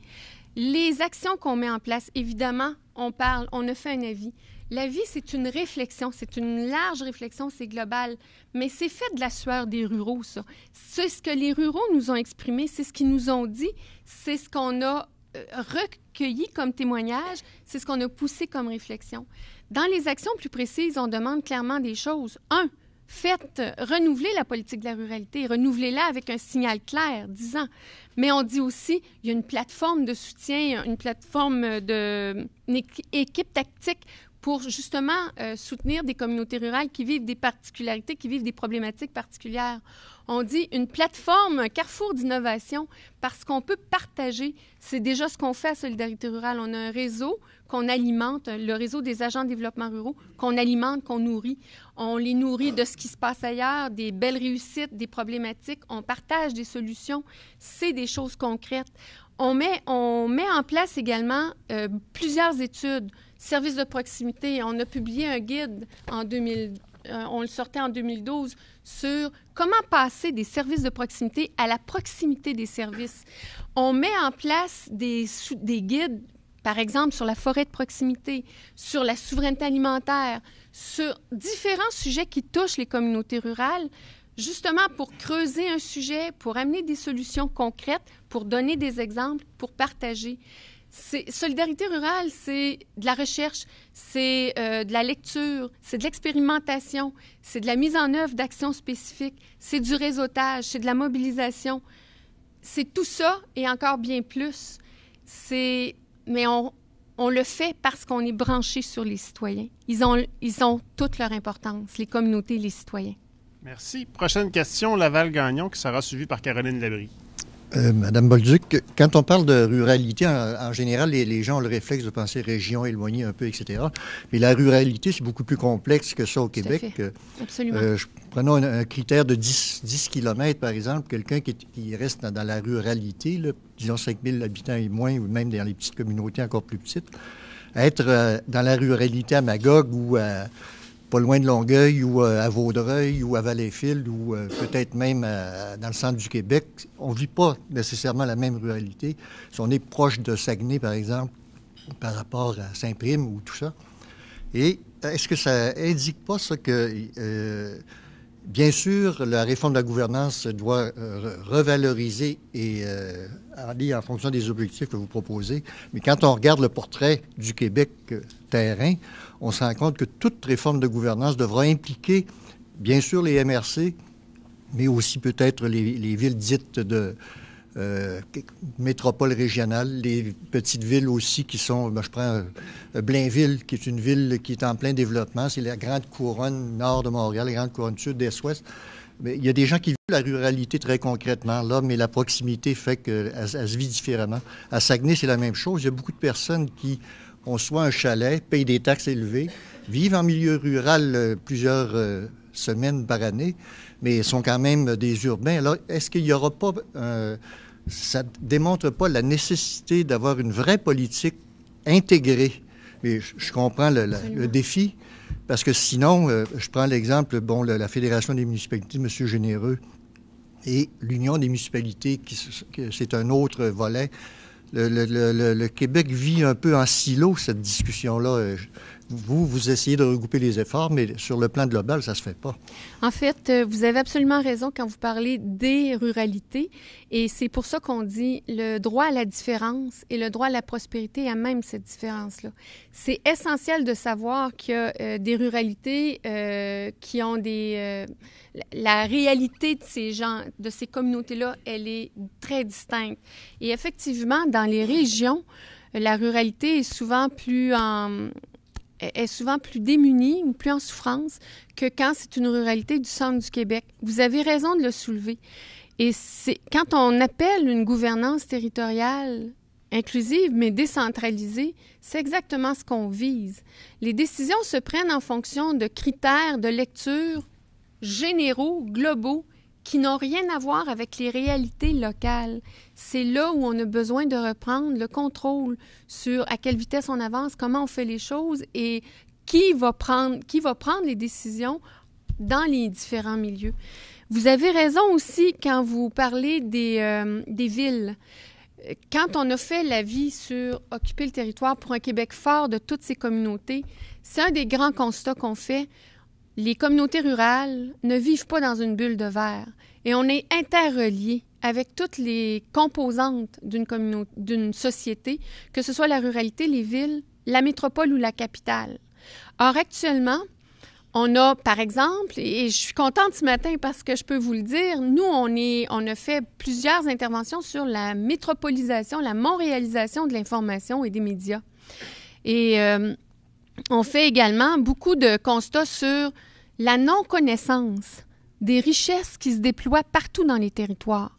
Les actions qu'on met en place, évidemment, on a fait un avis. L'avis, c'est une réflexion, c'est une large réflexion, c'est global, mais c'est fait de la sueur des ruraux, ça. C'est ce que les ruraux nous ont exprimé, c'est ce qu'ils nous ont dit, c'est ce qu'on a recueilli comme témoignage, c'est ce qu'on a poussé comme réflexion. Dans les actions plus précises, on demande clairement des choses. Renouveler la politique de la ruralité, renouveler-la avec un signal clair, disant. Mais on dit aussi, il y a une plateforme de soutien, une plateforme une équipe tactique pour justement soutenir des communautés rurales qui vivent des particularités, qui vivent des problématiques particulières. On dit une plateforme, un carrefour d'innovation, parce qu'on peut partager. C'est déjà ce qu'on fait à Solidarité rurale. On a un réseau qu'on alimente, le réseau des agents de développement ruraux, qu'on alimente, qu'on nourrit. On les nourrit de ce qui se passe ailleurs, des belles réussites, des problématiques. On partage des solutions. C'est des choses concrètes. On met en place également plusieurs études, services de proximité. On a publié un guide on le sortait en 2012, sur comment passer des services de proximité à la proximité des services. On met en place des guides, par exemple, sur la forêt de proximité, sur la souveraineté alimentaire, sur différents sujets qui touchent les communautés rurales, justement pour creuser un sujet, pour amener des solutions concrètes, pour donner des exemples, pour partager. Solidarité rurale, c'est de la recherche, c'est de la lecture, c'est de l'expérimentation, c'est de la mise en œuvre d'actions spécifiques, c'est du réseautage, c'est de la mobilisation. C'est tout ça et encore bien plus. Mais on le fait parce qu'on est branché sur les citoyens. Ils ont toute leur importance, les communautés et les citoyens. Merci. Prochaine question, Laval-Gagnon, qui sera suivie par Caroline Labrie. Madame Bolduc, quand on parle de ruralité, en général, les gens ont le réflexe de penser région éloignée un peu, etc. Mais la ruralité, c'est beaucoup plus complexe que ça au Québec. Absolument. Prenons un critère de 10 km, par exemple. Quelqu'un qui reste dans la ruralité, là, disons 5 000 habitants et moins, ou même dans les petites communautés encore plus petites, être dans la ruralité à Magog ou pas loin de Longueuil ou à Vaudreuil ou à Valleyfield ou peut-être même dans le centre du Québec, on ne vit pas nécessairement la même ruralité. Si on est proche de Saguenay, par exemple, par rapport à Saint-Prime ou tout ça. Et est-ce que ça indique pas ça que, bien sûr, la réforme de la gouvernance doit revaloriser et aller en fonction des objectifs que vous proposez, mais quand on regarde le portrait du Québec terrain, on se rend compte que toute réforme de gouvernance devra impliquer, bien sûr, les MRC, mais aussi peut-être les villes dites de métropole régionale, les petites villes aussi qui sont, je prends Blainville, qui est une ville qui est en plein développement, c'est la grande couronne nord de Montréal, la grande couronne sud d'Est-Ouest. Mais il y a des gens qui vivent la ruralité très concrètement là, mais la proximité fait qu'elle se vit différemment. À Saguenay, c'est la même chose. Il y a beaucoup de personnes qui ont soit un chalet, payent des taxes élevées, vivent en milieu rural plusieurs semaines par année, mais sont quand même des urbains. Alors, est-ce qu'il n'y aura pas... ça ne démontre pas la nécessité d'avoir une vraie politique intégrée. Mais je comprends le défi, parce que sinon, je prends l'exemple, la Fédération des municipalités, M. Généreux, et l'Union des municipalités, c'est un autre volet. Le Québec vit un peu en silo, cette discussion-là. Vous essayez de regrouper les efforts, mais sur le plan global, ça ne se fait pas. En fait, vous avez absolument raison quand vous parlez des ruralités. Et c'est pour ça qu'on dit le droit à la différence et le droit à la prospérité a même cette différence-là. C'est essentiel de savoir qu'il y a des ruralités qui ont la réalité de ces gens, de ces communautés-là, elle est très distincte. Et effectivement, dans les régions, la ruralité est souvent plus démunie ou plus en souffrance que quand c'est une ruralité du centre du Québec. Vous avez raison de le soulever. Et quand on appelle une gouvernance territoriale inclusive, mais décentralisée, c'est exactement ce qu'on vise. Les décisions se prennent en fonction de critères de lecture généraux, globaux, qui n'ont rien à voir avec les réalités locales. C'est là où on a besoin de reprendre le contrôle sur à quelle vitesse on avance, comment on fait les choses et qui va prendre les décisions dans les différents milieux. Vous avez raison aussi quand vous parlez des villes. Quand on a fait l'avis sur occuper le territoire pour un Québec fort de toutes ces communautés, c'est un des grands constats qu'on fait. Les communautés rurales ne vivent pas dans une bulle de verre et on est interreliés avec toutes les composantes d'une société, que ce soit la ruralité, les villes, la métropole ou la capitale. Or, actuellement, on a, par exemple, et je suis contente ce matin parce que je peux vous le dire, nous, on a fait plusieurs interventions sur la métropolisation, la montréalisation de l'information et des médias. Et on fait également beaucoup de constats sur la non-connaissance des richesses qui se déploient partout dans les territoires.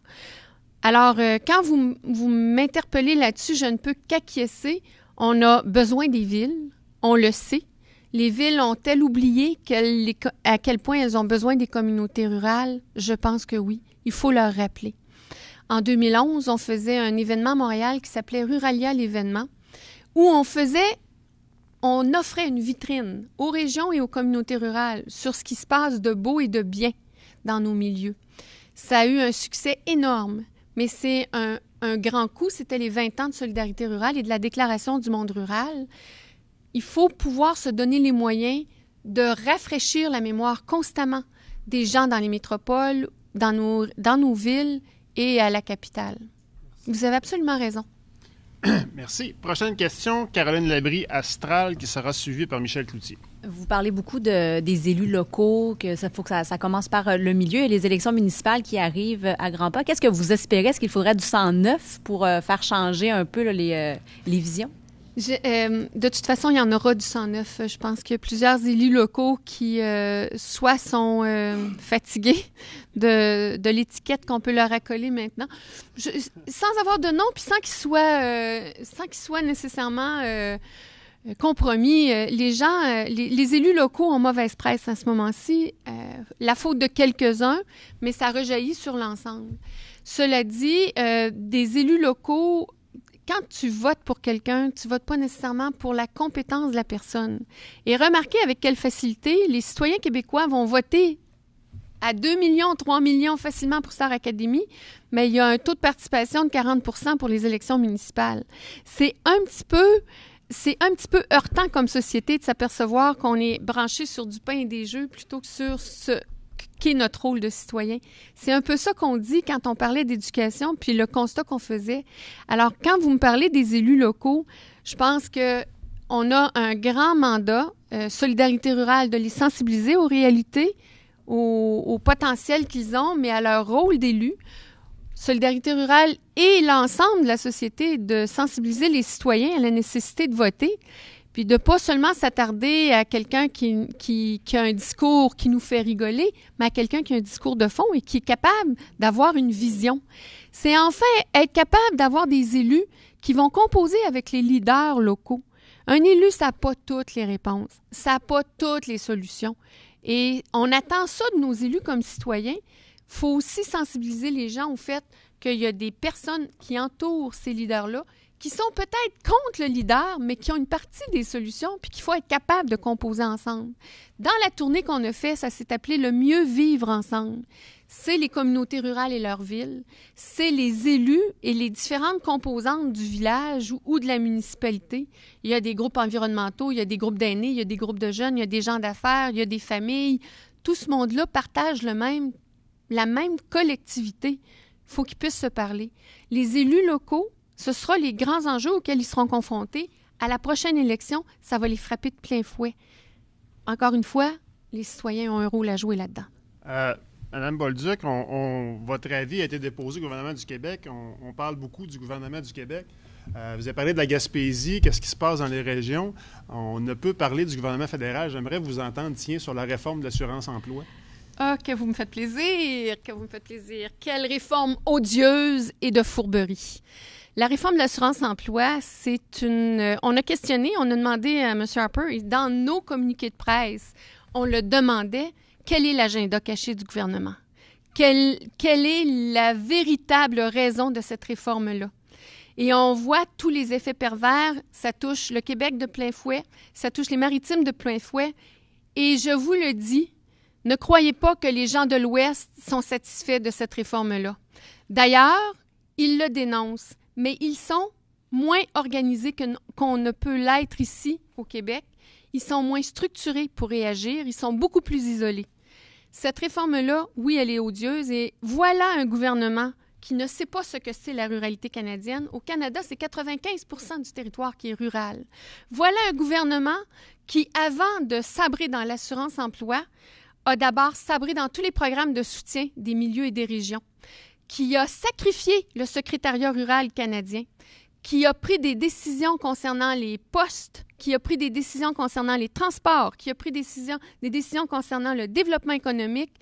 Alors, quand vous m'interpellez là-dessus, je ne peux qu'acquiescer. On a besoin des villes, on le sait. Les villes ont-elles oublié à quel point elles ont besoin des communautés rurales? Je pense que oui. Il faut leur rappeler. En 2011, on faisait un événement à Montréal qui s'appelait Ruralia l'événement, où on offrait une vitrine aux régions et aux communautés rurales sur ce qui se passe de beau et de bien dans nos milieux. Ça a eu un succès énorme, mais c'est un grand coup. C'était les 20 ans de solidarité rurale et de la déclaration du monde rural. Il faut pouvoir se donner les moyens de rafraîchir la mémoire constamment des gens dans les métropoles, dans nos villes et à la capitale. Vous avez absolument raison. Merci. Prochaine question, Caroline Labrie, Astral, qui sera suivie par Michel Cloutier. Vous parlez beaucoup des élus locaux, que ça faut que ça commence par le milieu et les élections municipales qui arrivent à grands pas. Qu'est-ce que vous espérez? Est-ce qu'il faudrait du sang neuf pour faire changer un peu là, les visions? De toute façon, il y en aura du sang neuf. Je pense qu'il y a plusieurs élus locaux qui soit sont fatigués de l'étiquette qu'on peut leur accoler maintenant, sans avoir de nom, puis sans qu'ils soient nécessairement compromis. Les gens, les élus locaux ont mauvaise presse à ce moment-ci. La faute de quelques-uns, mais ça rejaillit sur l'ensemble. Cela dit, des élus locaux, quand tu votes pour quelqu'un, tu votes pas nécessairement pour la compétence de la personne. Et remarquez avec quelle facilité les citoyens québécois vont voter à 2 millions, 3 millions facilement pour Star Academy, mais il y a un taux de participation de 40 % pour les élections municipales. C'est un petit peu heurtant comme société de s'apercevoir qu'on est branché sur du pain et des jeux plutôt que sur ce qu'est notre rôle de citoyen. C'est un peu ça qu'on dit quand on parlait d'éducation, puis le constat qu'on faisait. Alors, quand vous me parlez des élus locaux, je pense qu'on a un grand mandat, Solidarité rurale, de les sensibiliser aux réalités, au potentiel qu'ils ont, mais à leur rôle d'élus. Solidarité rurale et l'ensemble de la société de sensibiliser les citoyens à la nécessité de voter, puis de pas seulement s'attarder à quelqu'un qui a un discours qui nous fait rigoler, mais à quelqu'un qui a un discours de fond et qui est capable d'avoir une vision. C'est enfin être capable d'avoir des élus qui vont composer avec les leaders locaux. Un élu, ça n'a pas toutes les réponses, ça n'a pas toutes les solutions. Et on attend ça de nos élus comme citoyens. Il faut aussi sensibiliser les gens au fait qu'il y a des personnes qui entourent ces leaders-là qui sont peut-être contre le leader, mais qui ont une partie des solutions, puis qu'il faut être capable de composer ensemble. Dans la tournée qu'on a faite, ça s'est appelé « Le mieux vivre ensemble ». C'est les communautés rurales et leurs villes, c'est les élus et les différentes composantes du village ou de la municipalité. Il y a des groupes environnementaux, il y a des groupes d'aînés, il y a des groupes de jeunes, il y a des gens d'affaires, il y a des familles. Tout ce monde-là partage la même collectivité. Il faut qu'ils puissent se parler. Les élus locaux, ce sera les grands enjeux auxquels ils seront confrontés. À la prochaine élection, ça va les frapper de plein fouet. Encore une fois, les citoyens ont un rôle à jouer là-dedans. Madame Bolduc, votre avis a été déposé au gouvernement du Québec. On parle beaucoup du gouvernement du Québec. Vous avez parlé de la Gaspésie, qu'est-ce qui se passe dans les régions. On ne peut parler du gouvernement fédéral. J'aimerais vous entendre, sur la réforme de l'assurance-emploi. Ah, que vous me faites plaisir, que vous me faites plaisir. Quelle réforme odieuse et de fourberie. La réforme de l'assurance-emploi, on a questionné, on a demandé à M. Harper, et dans nos communiqués de presse, on le demandait, quel est l'agenda caché du gouvernement? Quelle est la véritable raison de cette réforme-là? Et on voit tous les effets pervers, ça touche le Québec de plein fouet, ça touche les Maritimes de plein fouet, et je vous le dis, ne croyez pas que les gens de l'Ouest sont satisfaits de cette réforme-là. D'ailleurs, ils le dénoncent, mais ils sont moins organisés qu'on ne peut l'être ici, au Québec. Ils sont moins structurés pour réagir, ils sont beaucoup plus isolés. Cette réforme-là, oui, elle est odieuse, et voilà un gouvernement qui ne sait pas ce que c'est la ruralité canadienne. Au Canada, c'est 95 % du territoire qui est rural. Voilà un gouvernement qui, avant de sabrer dans l'assurance-emploi, a d'abord sabré dans tous les programmes de soutien des milieux et des régions, qui a sacrifié le secrétariat rural canadien, qui a pris des décisions concernant les postes, qui a pris des décisions concernant les transports, qui a pris des décisions concernant le développement économique,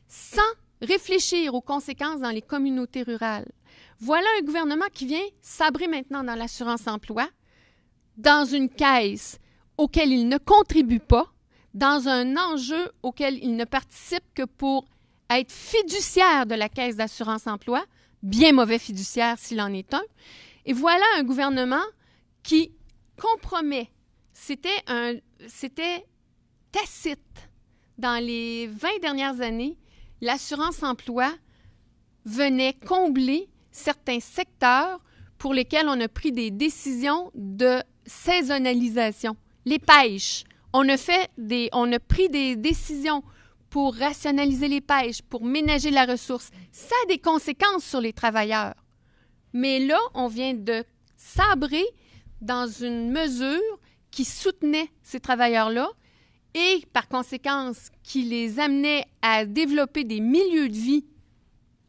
sans réfléchir aux conséquences dans les communautés rurales. Voilà un gouvernement qui vient sabrer maintenant dans l'assurance-emploi, dans une caisse auquel il ne contribue pas, dans un enjeu auquel il ne participe que pour être fiduciaire de la Caisse d'assurance-emploi, bien mauvais fiduciaire s'il en est un. Et voilà un gouvernement qui compromet. C'était tacite. Dans les 20 dernières années, l'assurance-emploi venait combler certains secteurs pour lesquels on a pris des décisions de saisonnalisation. Les pêches, on a pris des décisions pour rationaliser les pêches, pour ménager la ressource. Ça a des conséquences sur les travailleurs. Mais là, on vient de sabrer dans une mesure qui soutenait ces travailleurs-là et, par conséquence, qui les amenait à développer des milieux de vie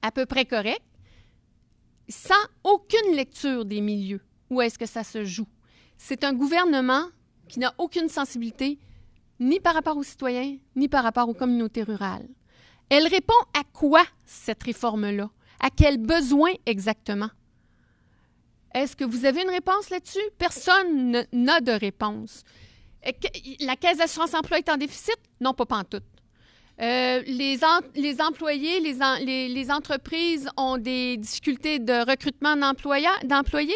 à peu près corrects, sans aucune lecture des milieux. Où est-ce que ça se joue? C'est un gouvernement qui n'a aucune sensibilité, ni par rapport aux citoyens, ni par rapport aux communautés rurales. Elle répond à quoi, cette réforme-là? À quel besoin exactement? Est-ce que vous avez une réponse là-dessus? Personne n'a de réponse. La Caisse d'assurance-emploi est en déficit? Non, pas pantoute. Les employés, les entreprises ont des difficultés de recrutement d'employés?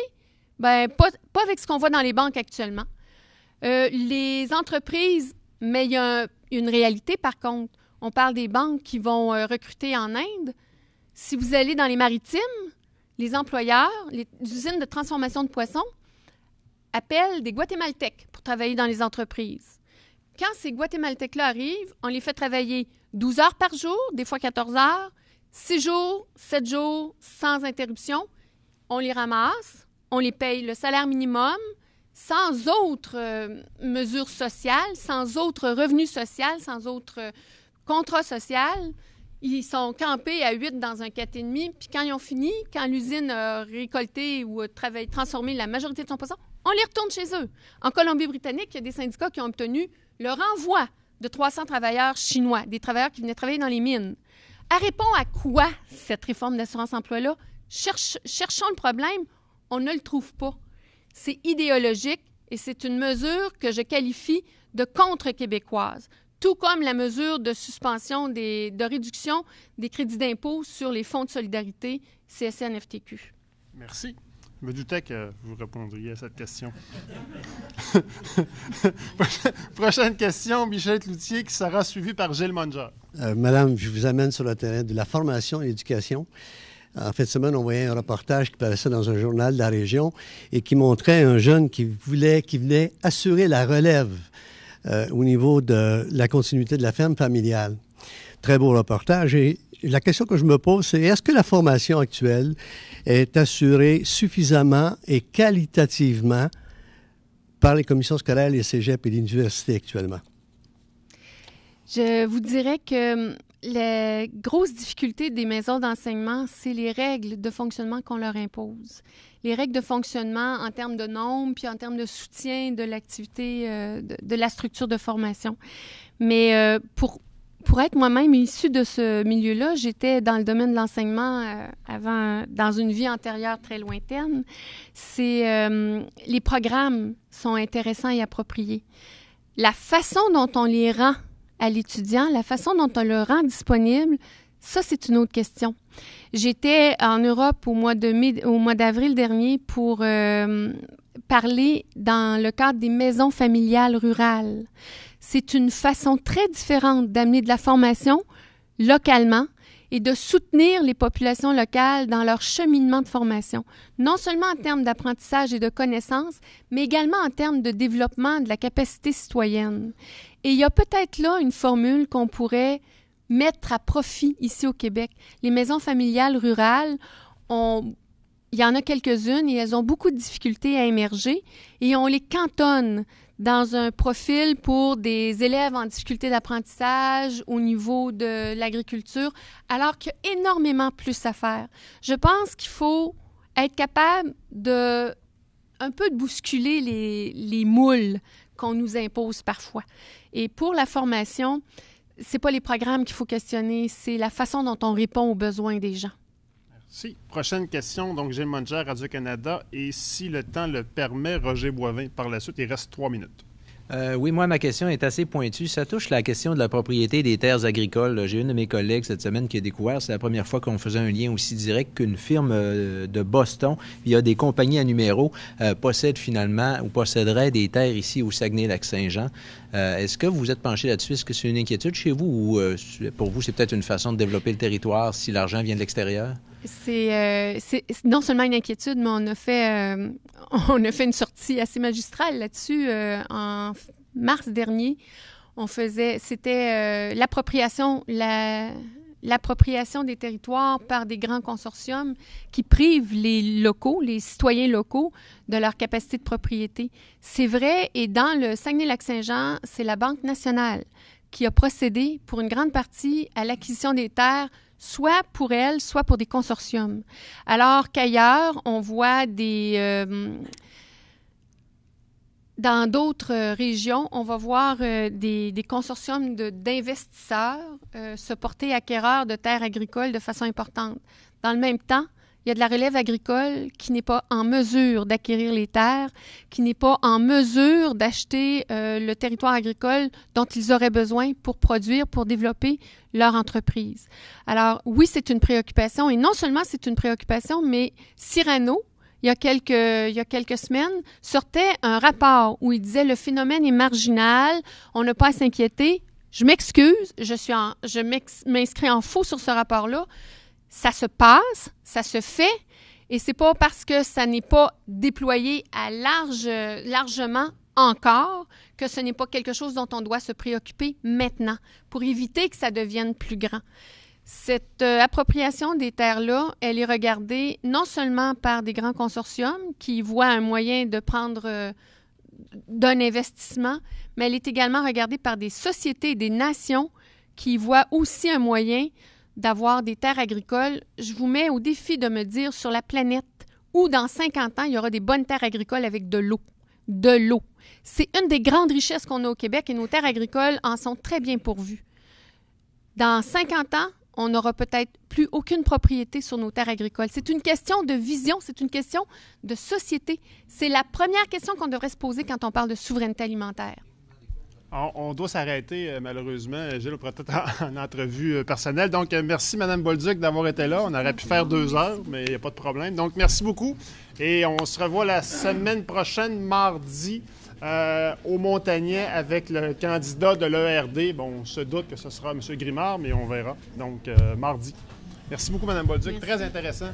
Bien, pas avec ce qu'on voit dans les banques actuellement. Les entreprises, mais il y a une réalité par contre. On parle des banques qui vont recruter en Inde. Si vous allez dans les maritimes, les employeurs, les usines de transformation de poissons appellent des Guatémaltèques pour travailler dans les entreprises. Quand ces Guatémaltèques-là arrivent, on les fait travailler 12 heures par jour, des fois 14 heures, 6 jours, 7 jours, sans interruption. On les ramasse, on les paye le salaire minimum, sans autres mesures sociales, sans autres revenus sociaux, sans autres contrats sociaux. Ils sont campés à 8 dans un 4,5, puis quand ils ont fini, quand l'usine a récolté ou a transformé la majorité de son poisson, on les retourne chez eux. En Colombie-Britannique, il y a des syndicats qui ont obtenu le renvoi de 300 travailleurs chinois, des travailleurs qui venaient travailler dans les mines. Elle répond à quoi, cette réforme d'assurance-emploi-là? Cherchons le problème, on ne le trouve pas. C'est idéologique et c'est une mesure que je qualifie de contre-québécoise, tout comme la mesure de suspension de réduction des crédits d'impôt sur les fonds de solidarité CSN-FTQ. Merci. Je me doutais que vous répondriez à cette question. Prochaine question, Michel Cloutier, qui sera suivie par Gilles Munger. Madame, je vous amène sur le terrain de la formation et l'éducation. En fin de semaine, on voyait un reportage qui paraissait dans un journal de la région et qui montrait un jeune qui venait assurer la relève au niveau de la continuité de la ferme familiale. Très beau reportage. Et la question que je me pose, c'est est-ce que la formation actuelle est assurée suffisamment et qualitativement par les commissions scolaires, les cégeps et l'université actuellement? Je vous dirais que la grosse difficulté des maisons d'enseignement, c'est les règles de fonctionnement qu'on leur impose. Les règles de fonctionnement en termes de nombre, puis en termes de soutien de l'activité, de la structure de formation. Mais pour être moi-même issue de ce milieu-là, j'étais dans le domaine de l'enseignement avant, dans une vie antérieure très lointaine. Les programmes sont intéressants et appropriés. La façon dont on les rend à l'étudiant, la façon dont on le rend disponible, ça, c'est une autre question. J'étais en Europe au mois d'avril dernier pour parler dans le cadre des maisons familiales rurales. C'est une façon très différente d'amener de la formation localement et de soutenir les populations locales dans leur cheminement de formation, non seulement en termes d'apprentissage et de connaissances, mais également en termes de développement de la capacité citoyenne. Et il y a peut-être là une formule qu'on pourrait mettre à profit ici au Québec. Les maisons familiales rurales, il y en a quelques-unes et elles ont beaucoup de difficultés à émerger et on les cantonne dans un profil pour des élèves en difficulté d'apprentissage au niveau de l'agriculture, alors qu'il y a énormément plus à faire. Je pense qu'il faut être capable de un peu de bousculer les moules qu'on nous impose parfois. Et pour la formation, c'est pas les programmes qu'il faut questionner, c'est la façon dont on répond aux besoins des gens. Merci. Prochaine question, donc Gilles Munger, Radio-Canada. Et si le temps le permet, Roger Boivin, par la suite, il reste 3 minutes. Oui, moi, ma question est assez pointue. Ça touche la question de la propriété des terres agricoles. J'ai une de mes collègues cette semaine qui a découvert, c'est la première fois qu'on faisait un lien aussi direct qu'une firme de Boston, via des compagnies à numéro, possède finalement ou posséderait des terres ici au Saguenay-Lac-Saint-Jean. Est-ce que vous vous êtes penché là-dessus? Est-ce que c'est une inquiétude chez vous ou pour vous, c'est peut-être une façon de développer le territoire si l'argent vient de l'extérieur? C'est non seulement une inquiétude, mais on a fait une sortie assez magistrale là-dessus en mars dernier. C'était l'appropriation, l'appropriation des territoires par des grands consortiums qui privent les locaux, les citoyens locaux, de leur capacité de propriété. C'est vrai, et dans le Saguenay-Lac-Saint-Jean, c'est la Banque nationale qui a procédé pour une grande partie à l'acquisition des terres, soit pour elle, soit pour des consortiums. Alors qu'ailleurs, on voit dans d'autres régions, on va voir des consortiums d'investisseurs se porter acquéreurs de terres agricoles de façon importante. Dans le même temps, il y a de la relève agricole qui n'est pas en mesure d'acquérir les terres, qui n'est pas en mesure d'acheter le territoire agricole dont ils auraient besoin pour produire, pour développer leur entreprise. Alors, oui, c'est une préoccupation, et non seulement c'est une préoccupation, mais Cyrano, il y a quelques semaines, sortait un rapport où il disait « Le phénomène est marginal, on n'a pas à s'inquiéter. » Je m'excuse, je m'inscris en faux sur ce rapport-là. Ça se passe, ça se fait, et c'est pas parce que ça n'est pas déployé largement encore que ce n'est pas quelque chose dont on doit se préoccuper maintenant pour éviter que ça devienne plus grand. Cette appropriation des terres-là, elle est regardée non seulement par des grands consortiums qui voient un moyen de prendre d'un investissement, mais elle est également regardée par des sociétés et des nations qui voient aussi un moyen d'avoir des terres agricoles. Je vous mets au défi de me dire sur la planète où dans 50 ans, il y aura des bonnes terres agricoles avec de l'eau. De l'eau. C'est une des grandes richesses qu'on a au Québec et nos terres agricoles en sont très bien pourvues. Dans 50 ans, on n'aura peut-être plus aucune propriété sur nos terres agricoles. C'est une question de vision, c'est une question de société. C'est la première question qu'on devrait se poser quand on parle de souveraineté alimentaire. On doit s'arrêter, malheureusement. Gilles, peut-être en entrevue personnelle. Donc, merci, Mme Bolduc, d'avoir été là. On aurait pu faire 2 heures, mais il n'y a pas de problème. Donc, merci beaucoup. Et on se revoit la semaine prochaine, mardi, au Montagnet, avec le candidat de l'ERD. Bon, on se doute que ce sera M. Grimard, mais on verra. Donc, mardi. Merci beaucoup, Mme Bolduc. Merci. Très intéressant.